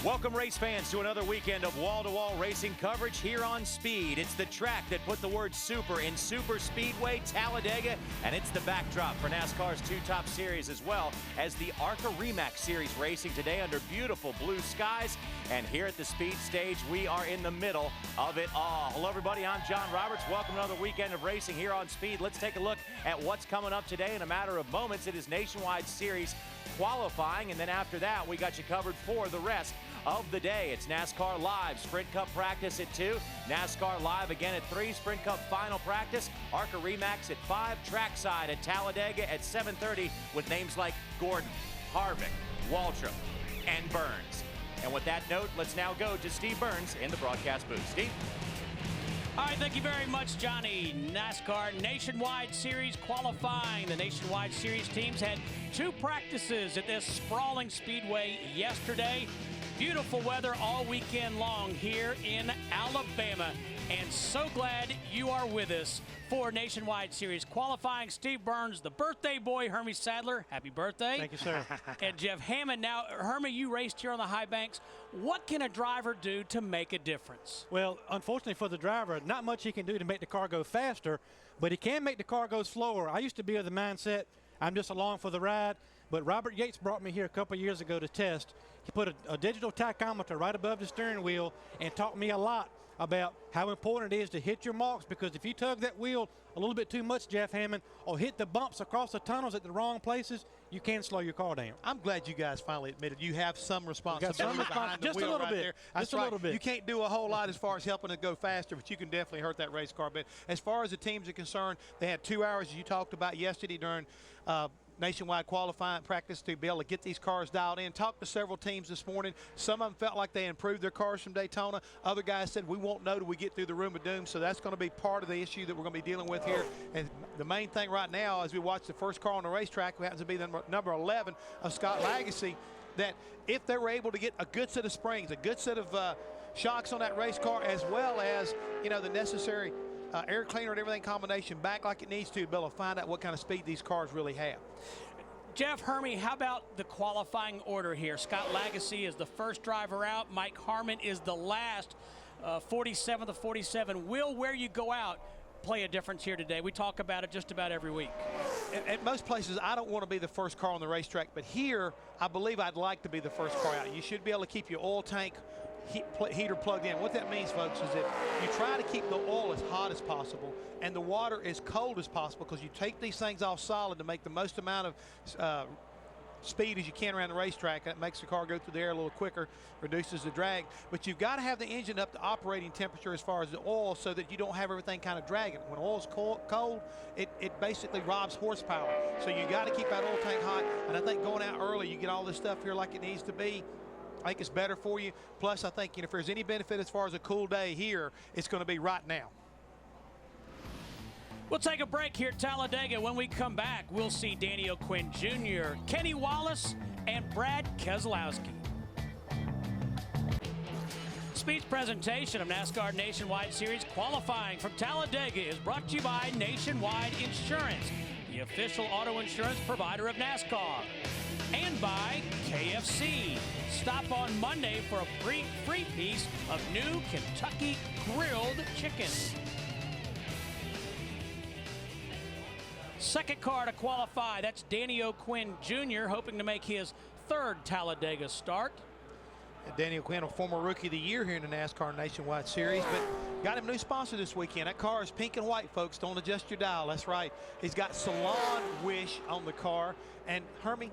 Welcome, race fans, to another weekend of wall-to-wall racing coverage here on Speed. It's the track that put the word super in Superspeedway, Talladega, and it's the backdrop for NASCAR's two top series, as well as the ARCA REMAX Series racing today under beautiful blue skies. And here at the Speed stage, we are in the middle of it all. Hello, everybody. I'm John Roberts. Welcome to another weekend of racing here on Speed. Let's take a look at what's coming up today. In a matter of moments, it is Nationwide Series qualifying, and then after that, we got you covered for the rest of the day. It's NASCAR Live, Sprint Cup practice at 2, NASCAR Live again at 3, Sprint Cup final practice, ARCA REMAX at 5, trackside at Talladega at 7:30 with names like Gordon, Harvick, Waltrip, and Burns. And with that note, let's now go to Steve Burns in the broadcast booth. Steve? All right, thank you very much, Johnny. NASCAR Nationwide Series qualifying. The Nationwide Series teams had 2 practices at this sprawling speedway yesterday. Beautiful weather all weekend long here in Alabama. And so glad you are with us for Nationwide Series qualifying. Steve Burns, the birthday boy, Hermie Sadler. Happy birthday. Thank you, sir. And Jeff Hammond. Now, Hermie, you raced here on the high banks. What can a driver do to make a difference? Well, unfortunately for the driver, not much he can do to make the car go faster, but he can make the car go slower. I used to be of the mindset, I'm just along for the ride, but Robert Yates brought me here a couple years ago to test. He put a digital tachometer right above the steering wheel and taught me a lot about how important it is to hit your marks, because if you tug that wheel a little bit too much, Jeff Hammond, or hit the bumps across the tunnels at the wrong places, you can slow your car down. I'm glad you guys finally admitted you have some responsibility behind the just wheel a little right bit. there. That's Just a right. little bit. You can't do a whole lot as far as helping it go faster, but you can definitely hurt that race car a bit. As far as the teams are concerned, they had 2 hours, as you talked about yesterday during nationwide qualifying practice, to be able to get these cars dialed in. Talked to several teams this morning. Some of them felt like they improved their cars from Daytona. Other guys said we won't know till we get through the room of doom. So that's going to be part of the issue that we're going to be dealing with here. And the main thing right now, as we watch the first car on the racetrack, who happens to be the number 11 of Scott Legacy, that if they were able to get a good set of springs, a good set of shocks on that race car, as well as, you know, the necessary air cleaner and everything combination back like it needs to be able to find out what kind of speed these cars really have. Jeff, Hermie, how about the qualifying order here? Scott Legacy is the first driver out. Mike Harmon is the last, 47th of 47. Will, where you go out, play a difference here today? We talk about it just about every week. At most places, I don't want to be the first car on the racetrack, but here, I believe I'd like to be the first car out. You should be able to keep your oil tank heater plugged in. What that means, folks, is that you try to keep the oil as hot as possible and the water as cold as possible, because you take these things off solid to make the most amount of speed as you can around the racetrack. That makes the car go through the air a little quicker, reduces the drag. But you've got to have the engine up to operating temperature as far as the oil, so that you don't have everything kind of dragging. When oil's cold, it basically robs horsepower. So you got to keep that oil tank hot. And I think going out early, you get all this stuff here like it needs to be. I think it's better for you. Plus, I think, you know, if there's any benefit as far as a cool day here, it's going to be right now. We'll take a break here at Talladega. When we come back, we'll see Danny O'Quinn Jr., Kenny Wallace, and Brad Keselowski. Speed's presentation of NASCAR Nationwide Series qualifying from Talladega is brought to you by Nationwide Insurance, the official auto insurance provider of NASCAR. And by KFC. Stop on Monday for a free piece of new Kentucky grilled chicken. Second car to qualify, that's Danny O'Quinn Jr., hoping to make his 3rd Talladega start. Danny O'Quinn, a former Rookie of the Year here in the NASCAR Nationwide Series, but got him a new sponsor this weekend. That car is pink and white, folks. Don't adjust your dial. That's right. He's got Salon Wish on the car. And Hermie,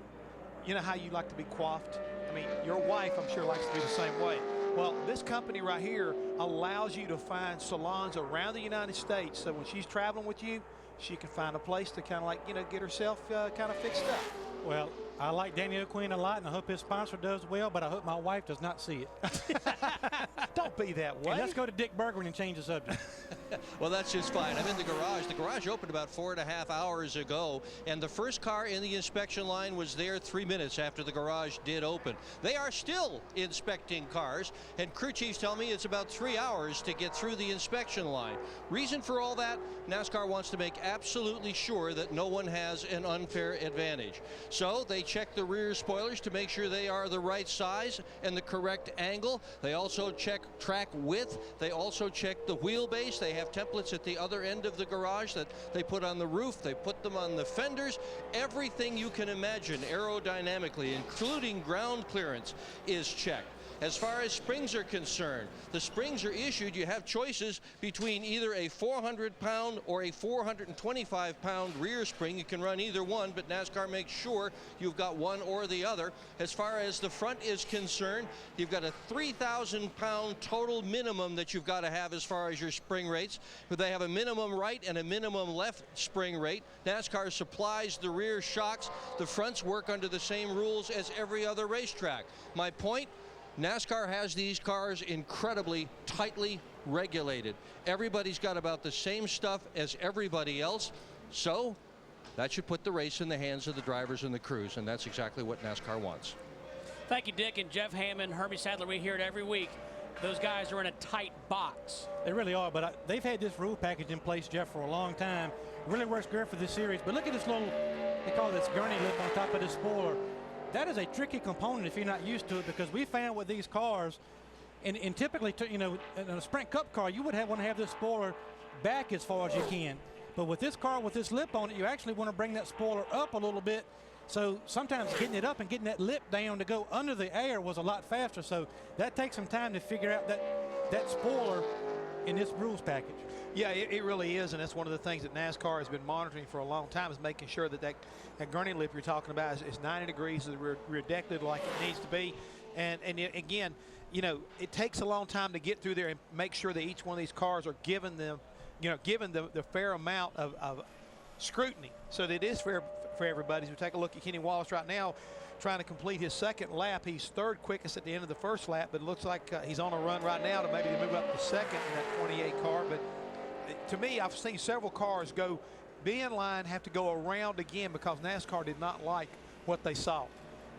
you know how you like to be coiffed? I mean, your wife, I'm sure, likes to be the same way. Well, this company right here allows you to find salons around the United States. So when she's traveling with you, she can find a place to kind of, like, you know, get herself kind of fixed up. Well, I like Danny O'Quinn a lot, and I hope his sponsor does well, but I hope my wife does not see it. Don't be that way. Okay, let's go to Dick Bergman and change the subject. Well, that's just fine. I'm in the garage. The garage opened about 4.5 hours ago, and the first car in the inspection line was there 3 minutes after the garage did open. They are still inspecting cars, and crew chiefs tell me it's about 3 hours to get through the inspection line. Reason for all that? NASCAR wants to make absolutely sure that no one has an unfair advantage. So they They check the rear spoilers to make sure they are the right size and the correct angle. They also check track width. They also check the wheelbase. They have templates at the other end of the garage that they put on the roof. They put them on the fenders. Everything you can imagine aerodynamically, including ground clearance, is checked. As far as springs are concerned, the springs are issued. You have choices between either a 400-pound or a 425-pound rear spring. You can run either one, but NASCAR makes sure you've got one or the other. As far as the front is concerned, you've got a 3,000-pound total minimum that you've got to have as far as your spring rates. But they have a minimum right and a minimum left spring rate. NASCAR supplies the rear shocks. The fronts work under the same rules as every other racetrack. My point, NASCAR has these cars incredibly tightly regulated. Everybody's got about the same stuff as everybody else, so that should put the race in the hands of the drivers and the crews, and that's exactly what NASCAR wants. Thank you, Dick. And Jeff Hammond, Hermie Sadler, we hear it every week. Those guys are in a tight box. They really are, but they've had this rule package in place, Jeff, for a long time. It really works great for this series, but look at this little, they call this gurney lip on top of this spoiler. That is a tricky component if you're not used to it, because we found with these cars, and typically, you know, in a Sprint Cup car, you would want to have this spoiler back as far as you can. But with this car with this lip on it, you actually want to bring that spoiler up a little bit. So sometimes getting it up and getting that lip down to go under the air was a lot faster. So that takes some time to figure out that spoiler in this rules package. Yeah, it really is, and that's one of the things that NASCAR has been monitoring for a long time, is making sure that gurney lip you're talking about is 90 degrees of the rear deck lid like it needs to be. And again, you know, it takes a long time to get through there and make sure that each one of these cars are given them, you know, given the fair amount of scrutiny, so that it is fair for everybody. As we take a look at Kenny Wallace right now, trying to complete his second lap. He's third quickest at the end of the first lap, but it looks like he's on a run right now to maybe move up to second in that 28 car. But to me, I've seen several cars be in line, have to go around again because NASCAR did not like what they saw.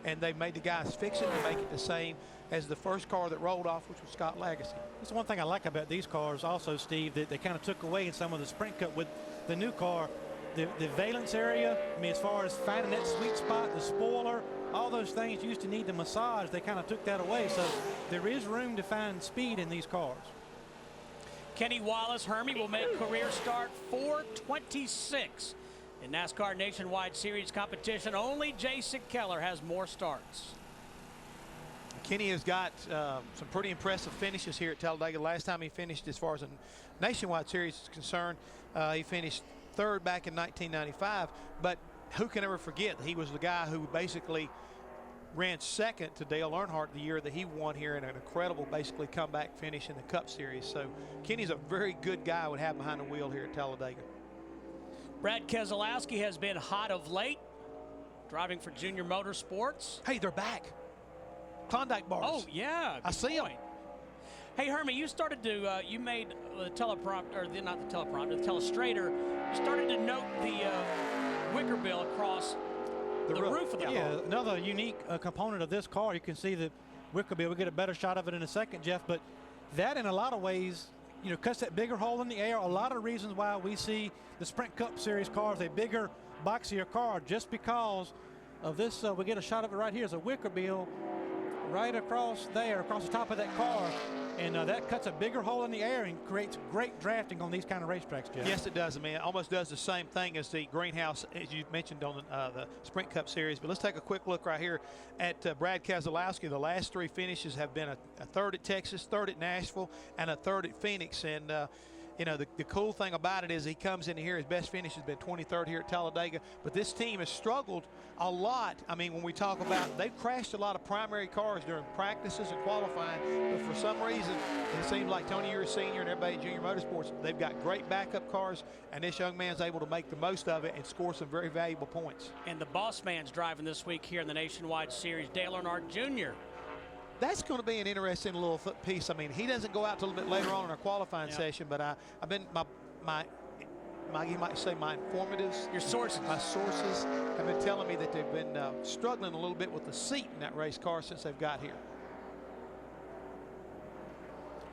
And they made the guys fix it and make it the same as the first car that rolled off, which was Scott Legacy. That's one thing I like about these cars also, Steve, that they kind of took away in some of the Sprint Cup with the new car. The valence area, I mean, as far as finding that sweet spot, the spoiler, all those things you used to need to massage, they kind of took that away. So there is room to find speed in these cars. Kenny Wallace, Hermie, will make career start 426 in NASCAR Nationwide Series competition. Only Jason Keller has more starts. Kenny has got some pretty impressive finishes here at Talladega. Last time he finished, as far as a Nationwide Series is concerned, he finished third back in 1995. But who can ever forget he was the guy who basically ran second to Dale Earnhardt the year that he won here in an incredible basically comeback finish in the Cup Series. So Kenny's a very good guy would have behind the wheel here at Talladega. Brad Keselowski has been hot of late, driving for Junior Motorsports. Hey, they're back. Klondike bars. Oh, yeah. I see them. Hey, Hermie, you started to, you made the teleprompter, or not the teleprompter, the telestrator. You started to note the wicker bill across the roof of the car. Yeah, another unique component of this car. You can see the wicker bill. We'll get a better shot of it in a second, Jeff. But that, in a lot of ways, you know, cuts that bigger hole in the air. A lot of reasons why we see the Sprint Cup Series cars a bigger, boxier car, just because of this. We get a shot of it right here. It's a wicker bill right across there, across the top of that car. And that cuts a bigger hole in the air and creates great drafting on these kind of racetracks, Jeff. Yes, it does. I mean, it almost does the same thing as the greenhouse, as you mentioned on the Sprint Cup Series. But let's take a quick look right here at Brad Keselowski. The last three finishes have been a third at Texas, third at Nashville, and a third at Phoenix. And you know, the cool thing about it is he comes in here, his best finish has been 23rd here at Talladega, but this team has struggled a lot. I mean, when we talk about, they've crashed a lot of primary cars during practices and qualifying, but for some reason, it seems like Tony, you're a senior, and everybody at Junior Motorsports, they've got great backup cars, and this young man's able to make the most of it and score some very valuable points. And the boss man's driving this week here in the Nationwide Series, Dale Earnhardt Jr. That's going to be an interesting little piece. I mean, he doesn't go out till a little bit later on in our qualifying session, but I've been you might say my informatives, your sources, my sources have been telling me that they've been struggling a little bit with the seat in that race car since they've got here.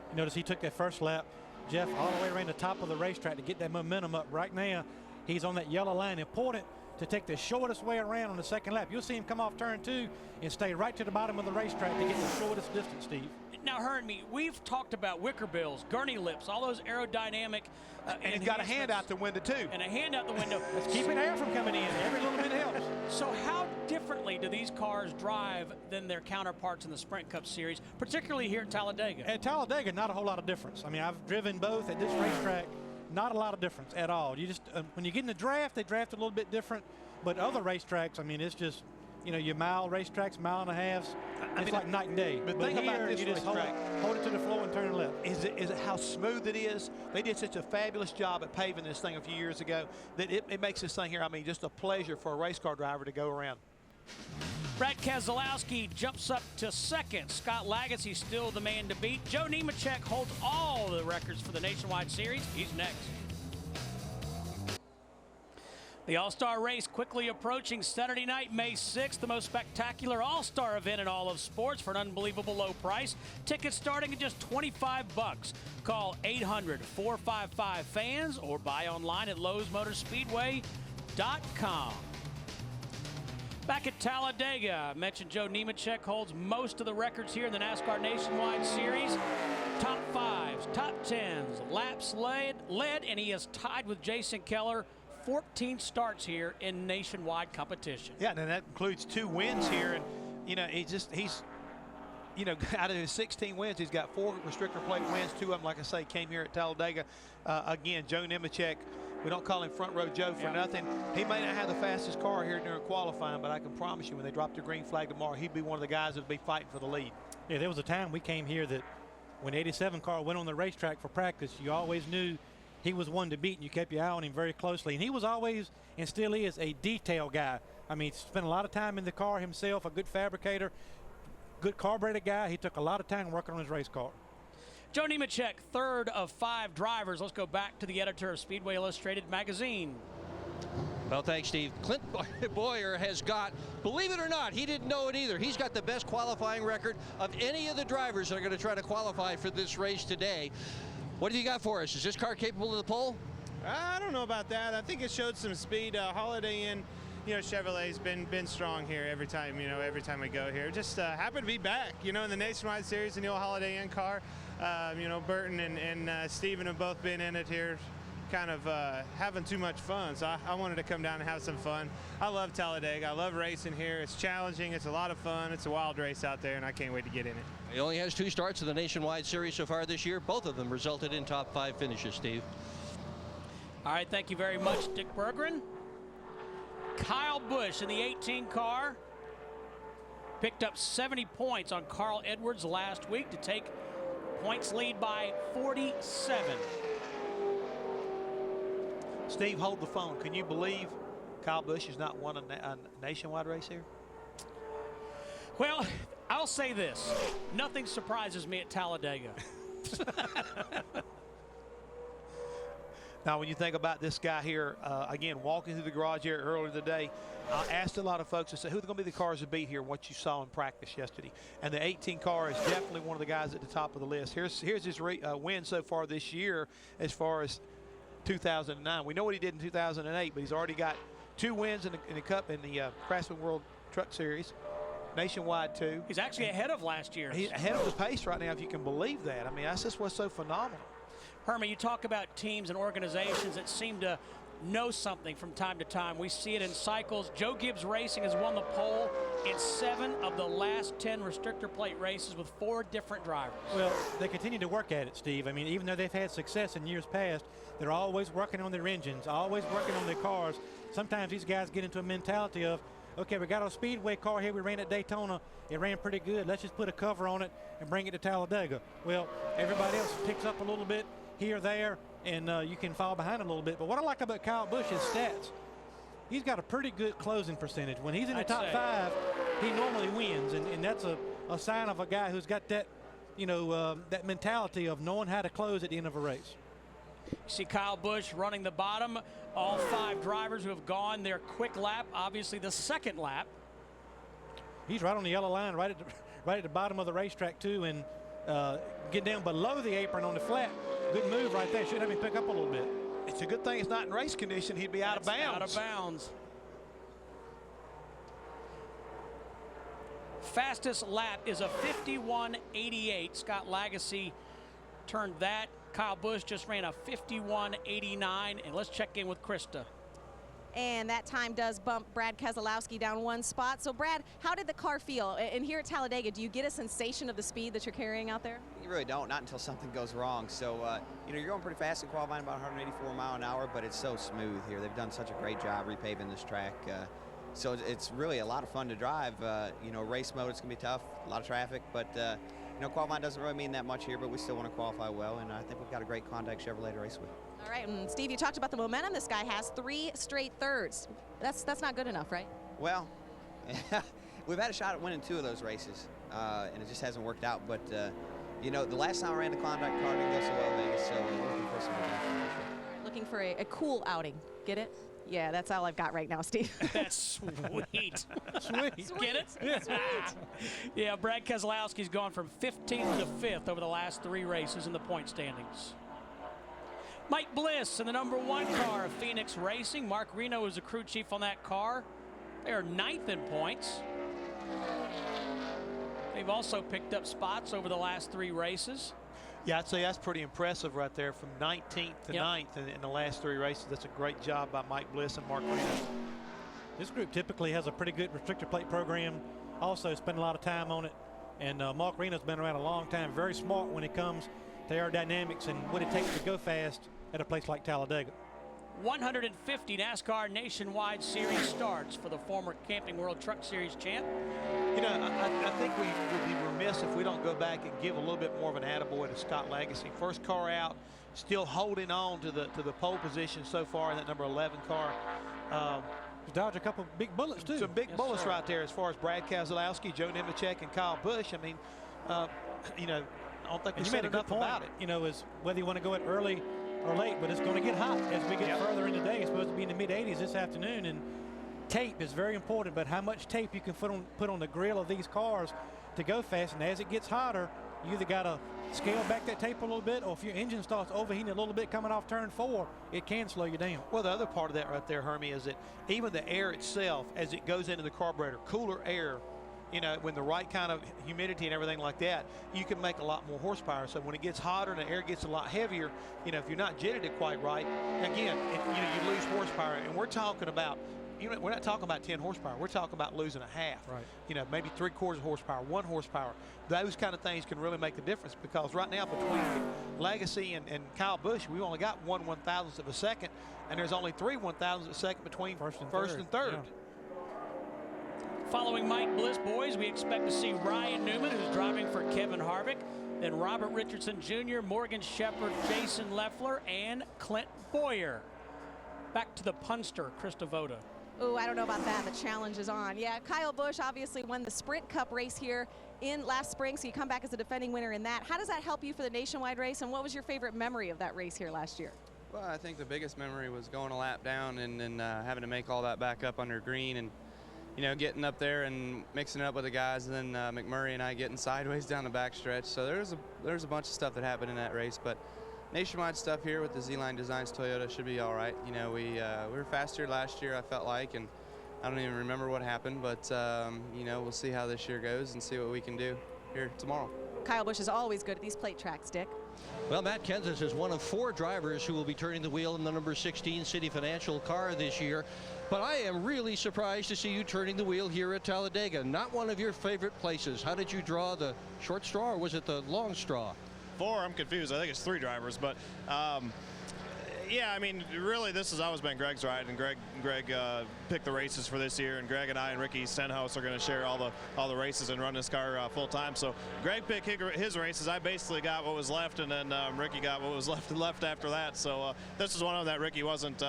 You notice he took that first lap, Jeff, all the way around the top of the racetrack to get that momentum up. Right now, he's on that yellow line. Important to take the shortest way around on the second lap. You'll see him come off turn 2 and stay right to the bottom of the racetrack to get the shortest distance, Steve. Now, me, we've talked about wicker bills, gurney lips, all those aerodynamic and he's got a hand out the window, too. And a hand out the window. That's keeping air from coming in. Every little bit helps. So how differently do these cars drive than their counterparts in the Sprint Cup Series, particularly here at Talladega? At Talladega, not a whole lot of difference. I mean, I've driven both at this racetrack. Not a lot of difference at all. You just when you get in the draft, they draft a little bit different. But other racetracks, I mean, it's just, you know, your mile racetracks, mile and a halves. It's like night and day. But think here, about this you just hold it to the floor and turn left. Is it how smooth it is? They did such a fabulous job at paving this thing a few years ago that it makes this thing here, I mean, just a pleasure for a race car driver to go around. Brad Keselowski jumps up to second. Scott Lagacy's still the man to beat. Joe Nemechek holds all the records for the Nationwide Series. He's next. The All-Star race quickly approaching. Saturday night, May 6th, the most spectacular All-Star event in all of sports for an unbelievable low price. Tickets starting at just $25. Call 800-455-FANS or buy online at LowesMotorspeedway.com. Back at Talladega, I mentioned Joe Nemechek holds most of the records here in the NASCAR Nationwide Series. Top 5s, top 10s, laps led, and he is tied with Jason Keller. 14 starts here in nationwide competition. Yeah, and that includes 2 wins here. And, you know, he's you know, out of his 16 wins, he's got 4 restrictor plate wins. 2 of them, like I say, came here at Talladega. Again, Joe Nemechek, we don't call him Front Row Joe for nothing. He may not have the fastest car here during qualifying, but I can promise you when they drop the green flag tomorrow, he'd be one of the guys that would be fighting for the lead. Yeah, there was a time we came here that when the 87 car went on the racetrack for practice, you always knew he was one to beat, and you kept your eye on him very closely. And he was always, and still is, a detail guy. I mean, he spent a lot of time in the car himself, a good fabricator, good carburetor guy. He took a lot of time working on his race car. Joe Nemechek, 3rd of 5 drivers. Let's go back to the editor of Speedway Illustrated magazine. Well, thanks, Steve. Clint Bowyer has got, believe it or not, he didn't know it either. He's got the best qualifying record of any of the drivers that are going to try to qualify for this race today. What do you got for us? Is this car capable of the pole? I don't know about that. I think it showed some speed. Holiday Inn, you know, Chevrolet's been strong here every time, you know, every time we go here. Just happy to be back, you know, in the Nationwide Series, the new Holiday Inn car. You know, Burton and Steven have both been in it here, kind of having too much fun. So I wanted to come down and have some fun. I love Talladega. I love racing here. It's challenging. It's a lot of fun. It's a wild race out there, and I can't wait to get in it. He only has 2 starts in the Nationwide Series so far this year. Both of them resulted in top 5 finishes, Steve. All right, thank you very much, Dick Berggren. Kyle Busch in the 18 car picked up 70 points on Carl Edwards last week to take points lead by 47. Steve, hold the phone. Can you believe Kyle Busch has not won a nationwide race here? Well, I'll say this. Nothing surprises me at Talladega. Now, when you think about this guy here, again, walking through the garage here earlier today, I asked a lot of folks, I said, who are going to be the cars to beat here, what you saw in practice yesterday? And the 18 car is definitely one of the guys at the top of the list. Here's his win so far this year as far as 2009. We know what he did in 2008, but he's already got 2 wins in the Cup in the Craftsman World Truck Series, nationwide 2. He's actually ahead of last year. He's ahead of the pace right now, if you can believe that. I mean, that's just what's so phenomenal. Herman, you talk about teams and organizations that seem to know something from time to time. We see it in cycles. Joe Gibbs Racing has won the pole in 7 of the last 10 restrictor plate races with 4 different drivers. Well, they continue to work at it, Steve. I mean, even though they've had success in years past, they're always working on their engines, always working on their cars. Sometimes these guys get into a mentality of, okay, we got a Speedway car here. We ran at Daytona. It ran pretty good. Let's just put a cover on it and bring it to Talladega. Well, everybody else picks up a little bit here, there, and you can fall behind a little bit. But what I like about Kyle Busch's stats, he's got a pretty good closing percentage. When he's in the top 5, he normally wins, and that's a sign of a guy who's got that, you know, that mentality of knowing how to close at the end of a race. You see Kyle Busch running the bottom. All 5 drivers who have gone their quick lap, obviously the second lap. He's right on the yellow line, right at the bottom of the racetrack too, and get down below the apron on the flat. Good move right there. Should have him pick up a little bit. It's a good thing it's not in race condition. He'd be out of bounds. Out of bounds. Fastest lap is a 51.88. Scott Lagasse turned that. Kyle Busch just ran a 51.89. And let's check in with Krista. And that time does bump Brad Keselowski down one spot. So, Brad, how did the car feel? And here at Talladega, do you get a sensation of the speed that you're carrying out there? You really don't, not until something goes wrong. So, you know, you're going pretty fast in qualifying, about 184 mile an hour, but it's so smooth here. They've done such a great job repaving this track. So it's really a lot of fun to drive. You know, race mode, it's going to be tough, a lot of traffic, but, you know, qualifying doesn't really mean that much here, but we still want to qualify well, and I think we've got a great contact Chevrolet to race with. All right, and Steve, you talked about the momentum this guy has. 3 straight thirds. That's not good enough, right? Well, we've had a shot at winning 2 of those races, and it just hasn't worked out. But, you know, the last time I ran the contact car didn't go so well in Vegas, so we're looking for some redemption. Looking for a cool outing. Get it? Yeah, that's all I've got right now, Steve. That's sweet. Sweet. Get it? Yeah. Sweet. Yeah, Brad Keselowski's gone from 15th to 5th over the last 3 races in the point standings. Mike Bliss in the number 1 car of Phoenix Racing. Mark Reno is the crew chief on that car. They are 9th in points. They've also picked up spots over the last 3 races. Yeah, I'd say that's pretty impressive right there, from 19th to 9th in the last 3 races. That's a great job by Mike Bliss and Mark Reno. This group typically has a pretty good restrictor plate program. Also spend a lot of time on it. And Mark Reno's been around a long time. Very smart when it comes to aerodynamics and what it takes to go fast at a place like Talladega. 150 NASCAR Nationwide Series starts for the former Camping World Truck Series champ. You know, I think we would be remiss if we don't go back and give a little bit more of an attaboy to Scott Lagasse. First car out, still holding on to the pole position so far in that number 11 car. He's dodged a couple big bullets, too. Some big bullets right there as far as Brad Keselowski, Joe Nemechek, and Kyle Busch. I mean, you know, I don't think we said enough about it. You know, is whether you want to go it early or late, but it's going to get hot as we get further in the day. It's supposed to be in the mid-80s this afternoon, and tape is very important, but how much tape you can put on the grill of these cars to go fast. And as it gets hotter, you either got to scale back that tape a little bit, or if your engine starts overheating a little bit coming off turn 4, it can slow you down. Well, the other part of that right there, Hermie, is that even the air itself, as it goes into the carburetor, cooler air, you know, when the right kind of humidity and everything like that, you can make a lot more horsepower. So when it gets hotter and the air gets a lot heavier, you know, if you're not jetted it quite right, again, you know, you lose horsepower. And we're talking about, you know, we're not talking about 10 horsepower. We're talking about losing a half. Right. You know, maybe 3/4 horsepower, 1 horsepower. Those kind of things can really make the difference, because right now between Lagasse and Kyle Busch, we've only got 1/1000th of a second, and there's only 3/1000ths of a second between first and third. Yeah. Following Mike Bliss, boys, we expect to see Ryan Newman, who's driving for Kevin Harvick, then Robert Richardson Jr., Morgan Shepherd, Jason Leffler, and Clint Boyer. Back to the punster, Krista Voda. Oh, I don't know about that. The challenge is on. Yeah, Kyle Busch obviously won the Sprint Cup race here in last spring, so you come back as a defending winner in that. How does that help you for the nationwide race, and what was your favorite memory of that race here last year? Well, I think the biggest memory was going a lap down and then having to make all that back up under green, and you know, getting up there and mixing it up with the guys, and then McMurray and I getting sideways down the backstretch. So there's a bunch of stuff that happened in that race, but nationwide stuff here with the Z-Line Designs Toyota should be all right. You know, we were faster last year, I felt like, and I don't even remember what happened, but you know, we'll see how this year goes and see what we can do here tomorrow. Kyle Busch is always good at these plate tracks, Dick. Well, Matt Kenseth is one of 4 drivers who will be turning the wheel in the number 16 City Financial car this year. But I am really surprised to see you turning the wheel here at Talladega. Not one of your favorite places. How did you draw the short straw, or was it the long straw? 4, I'm confused. I think it's 3 drivers, but yeah, I mean, really, this has always been Greg's ride, and Greg picked the races for this year, and Greg and I and Ricky Stenhouse are going to share all the races and run this car full time. So Greg picked his races. I basically got what was left, and then Ricky got what was left after that. So this is one of them that Ricky wasn't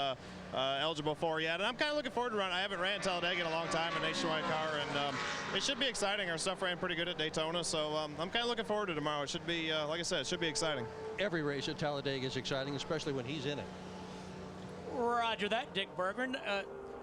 eligible for yet, and I'm kind of looking forward to running. I haven't ran Talladega in a long time, a nationwide car, and it should be exciting. Our stuff ran pretty good at Daytona, so I'm kind of looking forward to tomorrow. It should be, like I said, it should be exciting. Every race at Talladega is exciting, especially when he's in it. Roger that, Dick Berggren.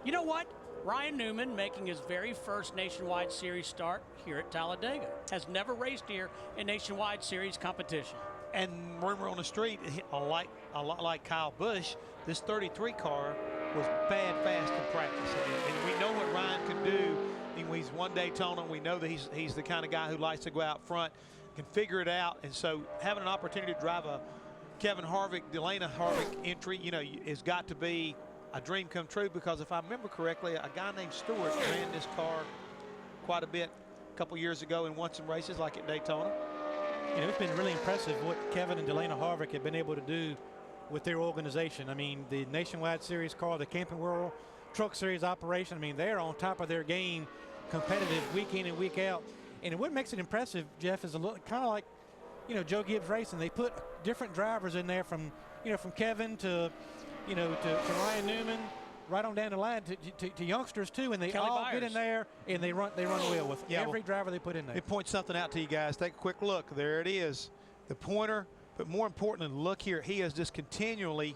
You know what? Ryan Newman making his very first Nationwide Series start here at Talladega. Has never raced here in Nationwide Series competition. And rumor on the street, a lot like Kyle Busch, this 33 car was bad fast in practice. And we know what Ryan can do He's won Daytona. We know that he's the kind of guy who likes to go out front, can figure it out. And so having an opportunity to drive a Kevin Harvick, Delana Harvick entry, you know, has got to be a dream come true, because if I remember correctly, a guy named Stewart ran this car quite a bit a couple years ago and won some races like at Daytona. You know, it's been really impressive what Kevin and Delana Harvick have been able to do with their organization. I mean, the Nationwide Series car, the Camping World Truck Series operation, I mean, they're on top of their game, competitive week in and week out. And what makes it impressive, Jeff, is a little kind of like, you know, Joe Gibbs Racing. They put different drivers in there from, you know, from Kevin to, you know, to Ryan Newman, right on down the line to youngsters too, and they Kelly all Byers. get in there and they run well with every driver they put in there. It points something out to you guys. Take a quick look. There it is, the pointer. But more importantly, look here. He is just continually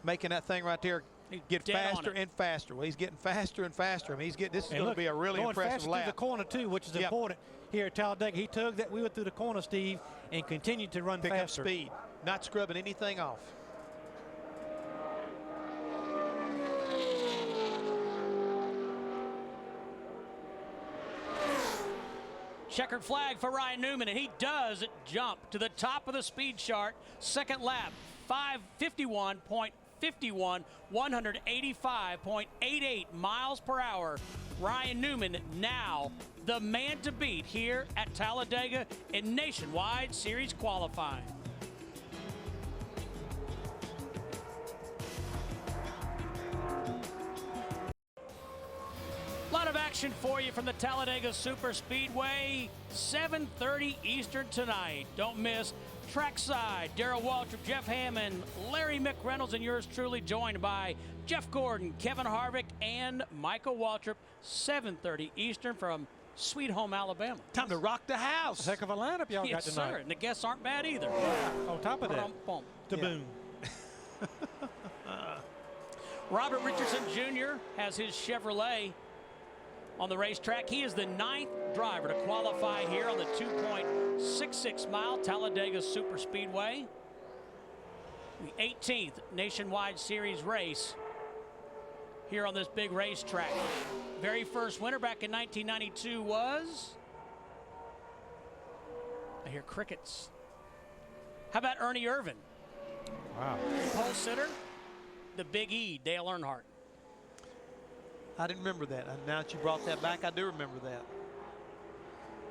making that thing right there get faster and faster. Well, he's getting faster and faster. I mean, this is going to be a really impressive lap. Through the corner too, which is important here at Talladega. He tugged that wheel through the corner, Steve, and continued to run faster. Pick up speed, not scrubbing anything off. Checkered flag for Ryan Newman, and he does jump to the top of the speed chart. Second lap, 551.51, 185.88 miles per hour. Ryan Newman now the man to beat here at Talladega in Nationwide Series qualifying. A lot of action for you from the Talladega Superspeedway. 7:30 Eastern tonight. Don't miss trackside. Darrell Waltrip, Jeff Hammond, Larry McReynolds, and yours truly, joined by Jeff Gordon, Kevin Harvick, and Michael Waltrip. 7:30 Eastern from Sweet Home, Alabama. Time to rock the house. Heck of a lineup y'all got tonight. Yes, sir. And the guests aren't bad either. On top of that, the boom. Robert Richardson Jr. has his Chevrolet on the racetrack. He is the 9th driver to qualify here on the 2.66 mile Talladega Superspeedway. The 18th Nationwide Series race here on this big racetrack. Very first winner back in 1992 was, I hear crickets. How about Ernie Irvin? Wow. Pole sitter, the Big E, Dale Earnhardt. I didn't remember that. Now that you brought that back, I do remember that.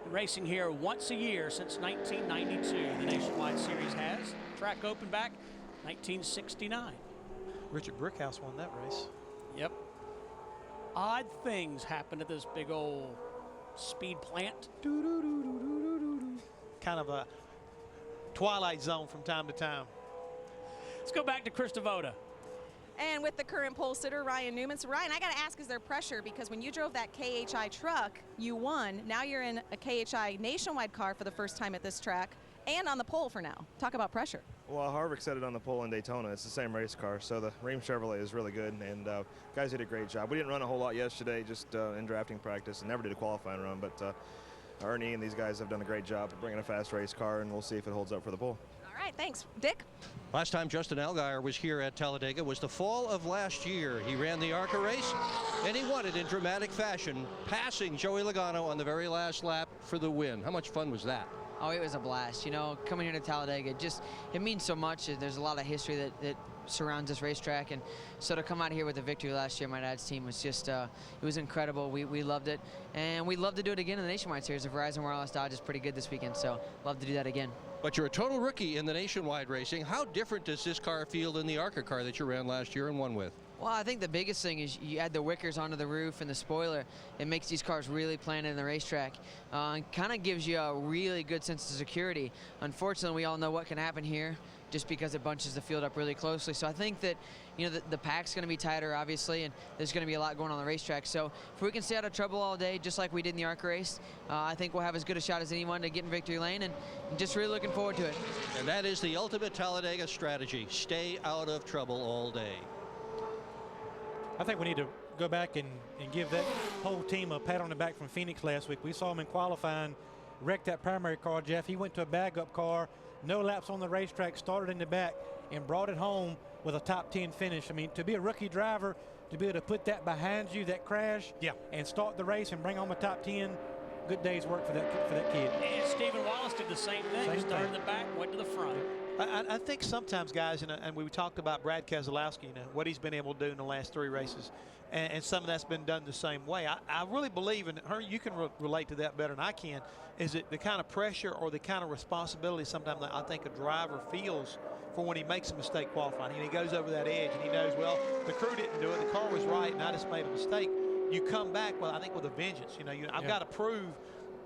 Racing here once a year since 1992. The Nationwide Series has. Track opened back 1969. Richard Brickhouse won that race. Yep. Odd things happen at this big old speed plant. Kind of a Twilight Zone from time to time. Let's go back to Chris Devoda. And with the current pole sitter, Ryan Newman. So, Ryan, I got to ask, is there pressure? Because when you drove that KHI truck, you won. Now you're in a KHI Nationwide car for the first time at this track and on the pole for now. Talk about pressure. Well, Harvick said it on the pole in Daytona. It's the same race car, so the Ream Chevrolet is really good, and guys did a great job. We didn't run a whole lot yesterday, just in drafting practice, and never did a qualifying run, but Ernie and these guys have done a great job of bringing a fast race car, and we'll see if it holds up for the pole. All right, thanks. Dick? Last time Justin Allgaier was here at Talladega was the fall of last year. He ran the ARCA race, and he won it in dramatic fashion, passing Joey Logano on the very last lap for the win. How much fun was that? Oh, it was a blast. You know, coming here to Talladega, it means so much. There's a lot of history that surrounds this racetrack, and so to come out here with a victory last year, my dad's team was just, it was incredible. We loved it, and we'd love to do it again in the Nationwide Series. The Verizon Wallace Dodge is pretty good this weekend, so love to do that again. But you're a total rookie in the Nationwide racing. How different does this car feel than the ARCA car that you ran last year and won with? Well, I think the biggest thing is you add the Vickers onto the roof and the spoiler. It makes these cars really planted in the racetrack and kind of gives you a really good sense of security. Unfortunately, we all know what can happen here just because it bunches the field up really closely. So I think that, you know, the pack's going to be tighter, obviously, and there's going to be a lot going on the racetrack. So if we can stay out of trouble all day, just like we did in the ARCA race, I think we'll have as good a shot as anyone to get in victory lane, and just really looking forward to it. And that is the ultimate Talladega strategy. Stay out of trouble all day. I think we need to go back and give that whole team a pat on the back from Phoenix last week. We saw him in qualifying, wrecked that primary car, Jeff. He went to a bag-up car, no laps on the racetrack, started in the back, and brought it home with a top 10 finish. I mean, to be a rookie driver, to be able to put that behind you, that crash, and start the race and bring home a top 10, good day's work for that kid. And Stephen Wallace did the same thing. Started in the back, went to the front. I think sometimes, guys, and we talked about Brad Keselowski, what he's been able to do in the last 3 races, and some of that's been done the same way. I really believe, and you can relate to that better than I can, is it the kind of pressure or the kind of responsibility sometimes that I think a driver feels for when he makes a mistake qualifying. And he goes over that edge and he knows, well, the crew didn't do it, the car was right, and I just made a mistake. You come back, well, I think with a vengeance. I've got to prove,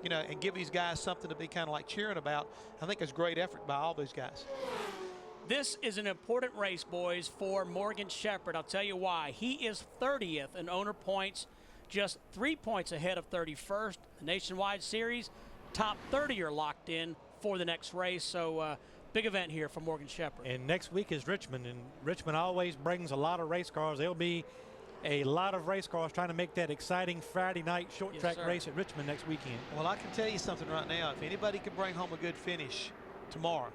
and give these guys something to be kind of like cheering about. I think it's great effort by all those guys. This is an important race, boys, for Morgan Shepherd. I'll tell you why. He is 30th in owner points, just 3 points ahead of 31st. The Nationwide Series, top 30 are locked in for the next race. So big event here for Morgan Shepherd. And next week is Richmond, and Richmond always brings a lot of race cars. There'll be a lot of race cars trying to make that exciting Friday night short track race at Richmond next weekend. Well, I can tell you something right now. If anybody can bring home a good finish tomorrow,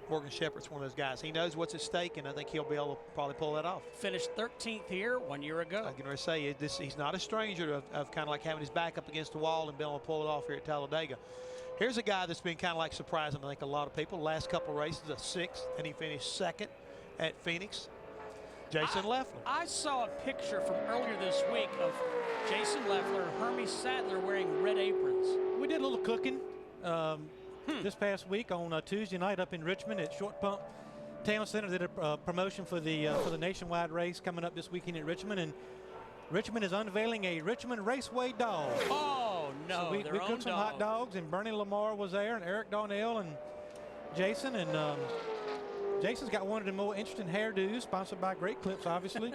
Morgan Shepherd's one of those guys. He knows what's at stake, and I think he'll be able to probably pull that off. Finished 13th here 1 year ago. I can say he's not a stranger of kind of like having his back up against the wall and being able to pull it off here at Talladega. Here's a guy that's been kind of like surprising, I think, a lot of people. Last couple of races, a 6th, and he finished 2nd at Phoenix. Jason Leffler. I saw a picture from earlier this week of Jason Leffler and Hermie Sadler wearing red aprons. We did a little cooking this past week on Tuesday night up in Richmond at Short Pump Town Center. Did a promotion for the nationwide race coming up this weekend at Richmond, and Richmond is unveiling a Richmond Raceway dog. Oh no! So we cooked some hot dogs, and Bernie Lamar was there, and Eric Darnell, and Jason, and Jason's got one of the more interesting hairdos, sponsored by Great Clips, obviously.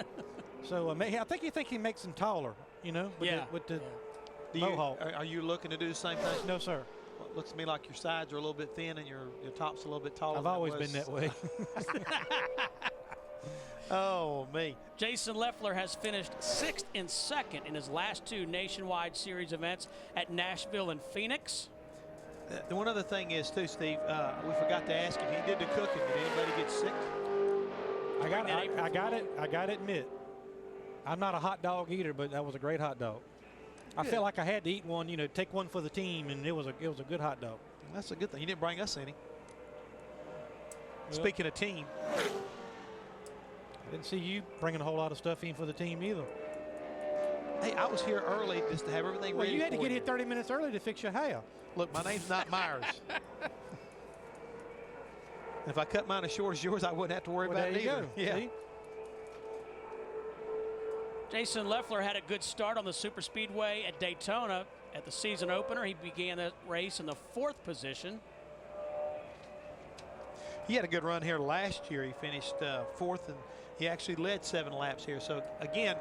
So I think he makes them taller, with the mohawk. Are you looking to do the same thing? No, sir. Well, it looks to me like your sides are a little bit thin and your top's a little bit taller. I've always been that way. Oh, me. Jason Leffler has finished 6th and 2nd in his last 2 Nationwide Series events at Nashville and Phoenix. The one other thing is, too, Steve, we forgot to ask him. He did the cooking. Did anybody get sick? I got to admit, I'm not a hot dog eater, but that was a great hot dog. I felt like I had to eat one, take one for the team, and it was a good hot dog. That's a good thing. You didn't bring us any. Speaking of team. I didn't see you bringing a whole lot of stuff in for the team either. Hey, I was here early just to have everything ready. Well, you had to get here 30 minutes early to fix your hair. Look, my name's not Myers. If I cut mine as short as yours, I wouldn't have to worry about it either. There you go. Yeah. See? Jason Leffler had a good start on the Superspeedway at Daytona at the season opener. He began that race in the 4th position. He had a good run here last year. He finished 4th, and he actually led 7 laps here. So, again,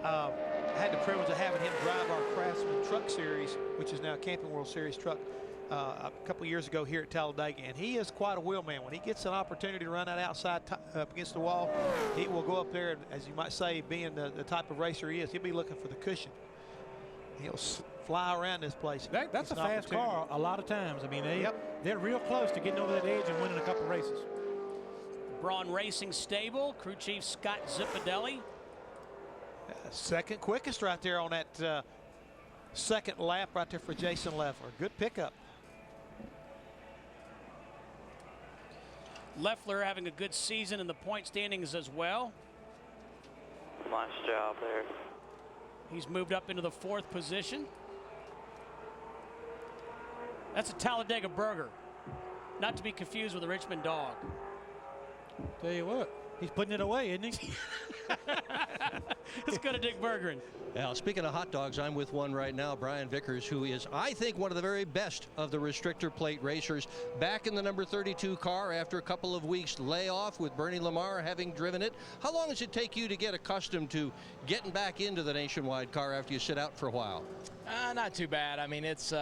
I had the privilege of having him drive our Craftsman Truck Series, which is now Camping World Series truck, a couple years ago here at Talladega. And he is quite a wheelman. When he gets an opportunity to run that outside up against the wall, he will go up there, and, as you might say, being the type of racer he is, he'll be looking for the cushion. He'll fly around this place. That's a fast car a lot of times. I mean, they're real close to getting over that edge and winning a couple races. Braun Racing Stable, crew chief Scott Zipadelli. Second quickest right there on that 2nd lap right there for Jason Leffler. Good pickup. Leffler having a good season in the point standings as well. Nice job there. He's moved up into the 4th position. That's a Talladega burger, not to be confused with a Richmond dog. Tell you what, he's putting it away, isn't he? Let's go to Dick Bergeron. Now, speaking of hot dogs, I'm with one right now, Brian Vickers, who is, I think, one of the very best of the restrictor plate racers. Back in the number 32 car after a couple of weeks layoff with Bernie Lamar having driven it. How long does it take you to get accustomed to getting back into the Nationwide car after you sit out for a while? Not too bad. I mean, it's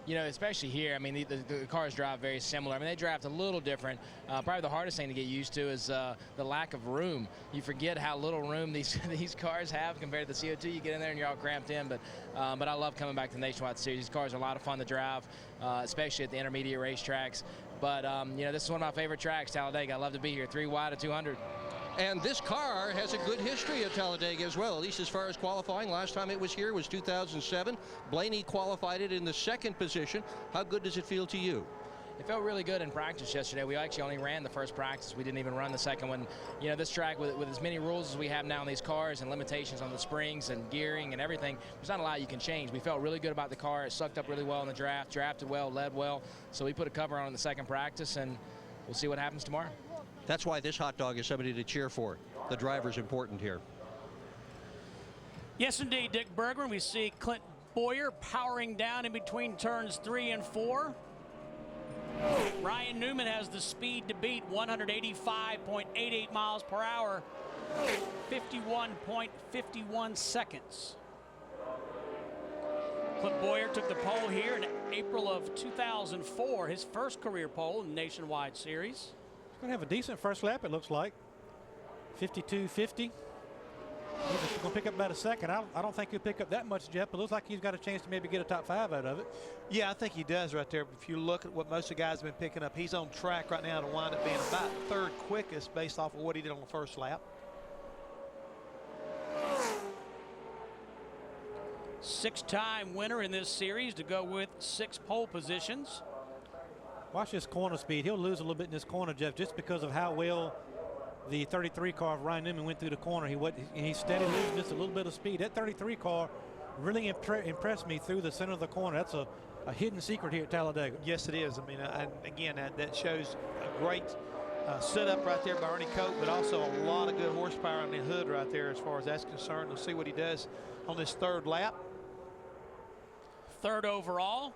especially here, I mean, the cars drive very similar. I mean, they draft a little different. Probably the hardest thing to get used to is the lack of room. You forget how little room these cars have compared to the CO2. You get in there and you're all cramped in. But I love coming back to the Nationwide Series. These cars are a lot of fun to drive, especially at the intermediate racetracks. But, this is one of my favorite tracks, Talladega. I love to be here. 3 wide at 200. And this car has a good history at Talladega as well, at least as far as qualifying. Last time it was here was 2007. Blaney qualified it in the 2nd position. How good does it feel to you? It felt really good in practice yesterday. We actually only ran the first practice. We didn't even run the second one. You know, this track, with as many rules as we have now in these cars and limitations on the springs and gearing and everything, there's not a lot you can change. We felt really good about the car. It sucked up really well in the draft, drafted well, led well. So we put a cover on in the second practice, and we'll see what happens tomorrow. That's why this hot dog is somebody to cheer for. The driver's important here. Yes, indeed, Dick Bergman. We see Clint Bowyer powering down in between turns 3 and 4. Ryan Newman has the speed to beat, 185.88 miles per hour, 51.51 seconds. Clint Bowyer took the pole here in April of 2004, his first career pole in the Nationwide Series. He's going to have a decent first lap, it looks like. 52.50. He's going to pick up about a second. I don't think he'll pick up that much, Jeff, but it looks like he's got a chance to maybe get a top 5 out of it. Yeah, I think he does right there. If you look at what most of the guys have been picking up, he's on track right now to wind up being about 3rd quickest based off of what he did on the first lap. 6-time winner in this series to go with 6 pole positions. Watch his corner speed. He'll lose a little bit in this corner, Jeff, just because of how well the 33 car of Ryan Newman went through the corner. He's steady losing just a little bit of speed. That 33 car really impressed me through the center of the corner. That's a hidden secret here at Talladega. Yes, it is. I mean, again, that shows a great setup right there by Ernie Cope, but also a lot of good horsepower on the hood right there as far as that's concerned. We'll see what he does on this 3rd lap. 3rd overall.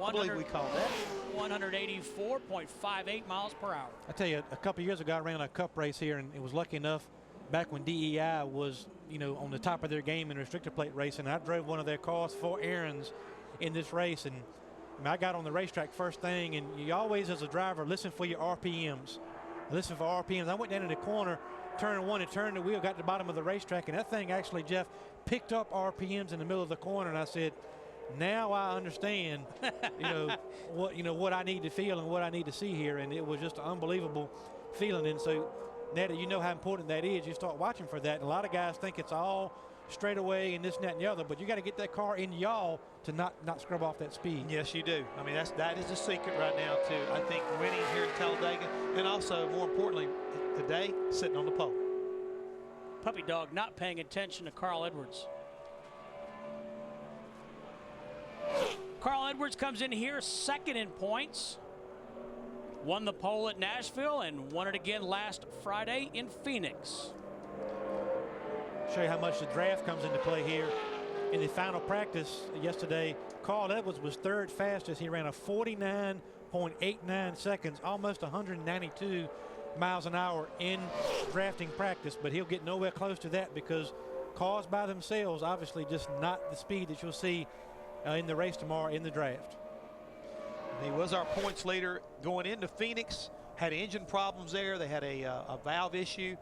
I believe we called that. 184.58 miles per hour. I tell you, a couple years ago, I ran a cup race here, and it was lucky enough back when DEI was, on the top of their game in restrictor plate racing. I drove one of their cars for errands in this race, and I got on the racetrack first thing, and you always, as a driver, listen for your RPMs. Listen for RPMs. I went down in the corner, turned 1 and turned the wheel, got to the bottom of the racetrack, and that thing actually, Jeff, picked up RPMs in the middle of the corner, and I said, now I understand, what I need to feel and what I need to see here, and it was just an unbelievable feeling. And so now that you know how important that is, you start watching for that. And a lot of guys think it's all straight away and this, and that, and the other, but you got to get that car in y'all to not scrub off that speed. Yes, you do. I mean, that is the secret right now to, I think, winning here at Talladega, and also, more importantly, today, sitting on the pole. Puppy dog not paying attention to Carl Edwards. Carl Edwards comes in here 2nd in points. Won the pole at Nashville and won it again last Friday in Phoenix. Show you how much the draft comes into play here. In the final practice yesterday, Carl Edwards was 3rd fastest. He ran a 49.89 seconds, almost 192 miles an hour in drafting practice, but he'll get nowhere close to that because cars by themselves, obviously just not the speed that you'll see in the race tomorrow in the draft. He was our points leader going into Phoenix, had engine problems there. They had a valve issue,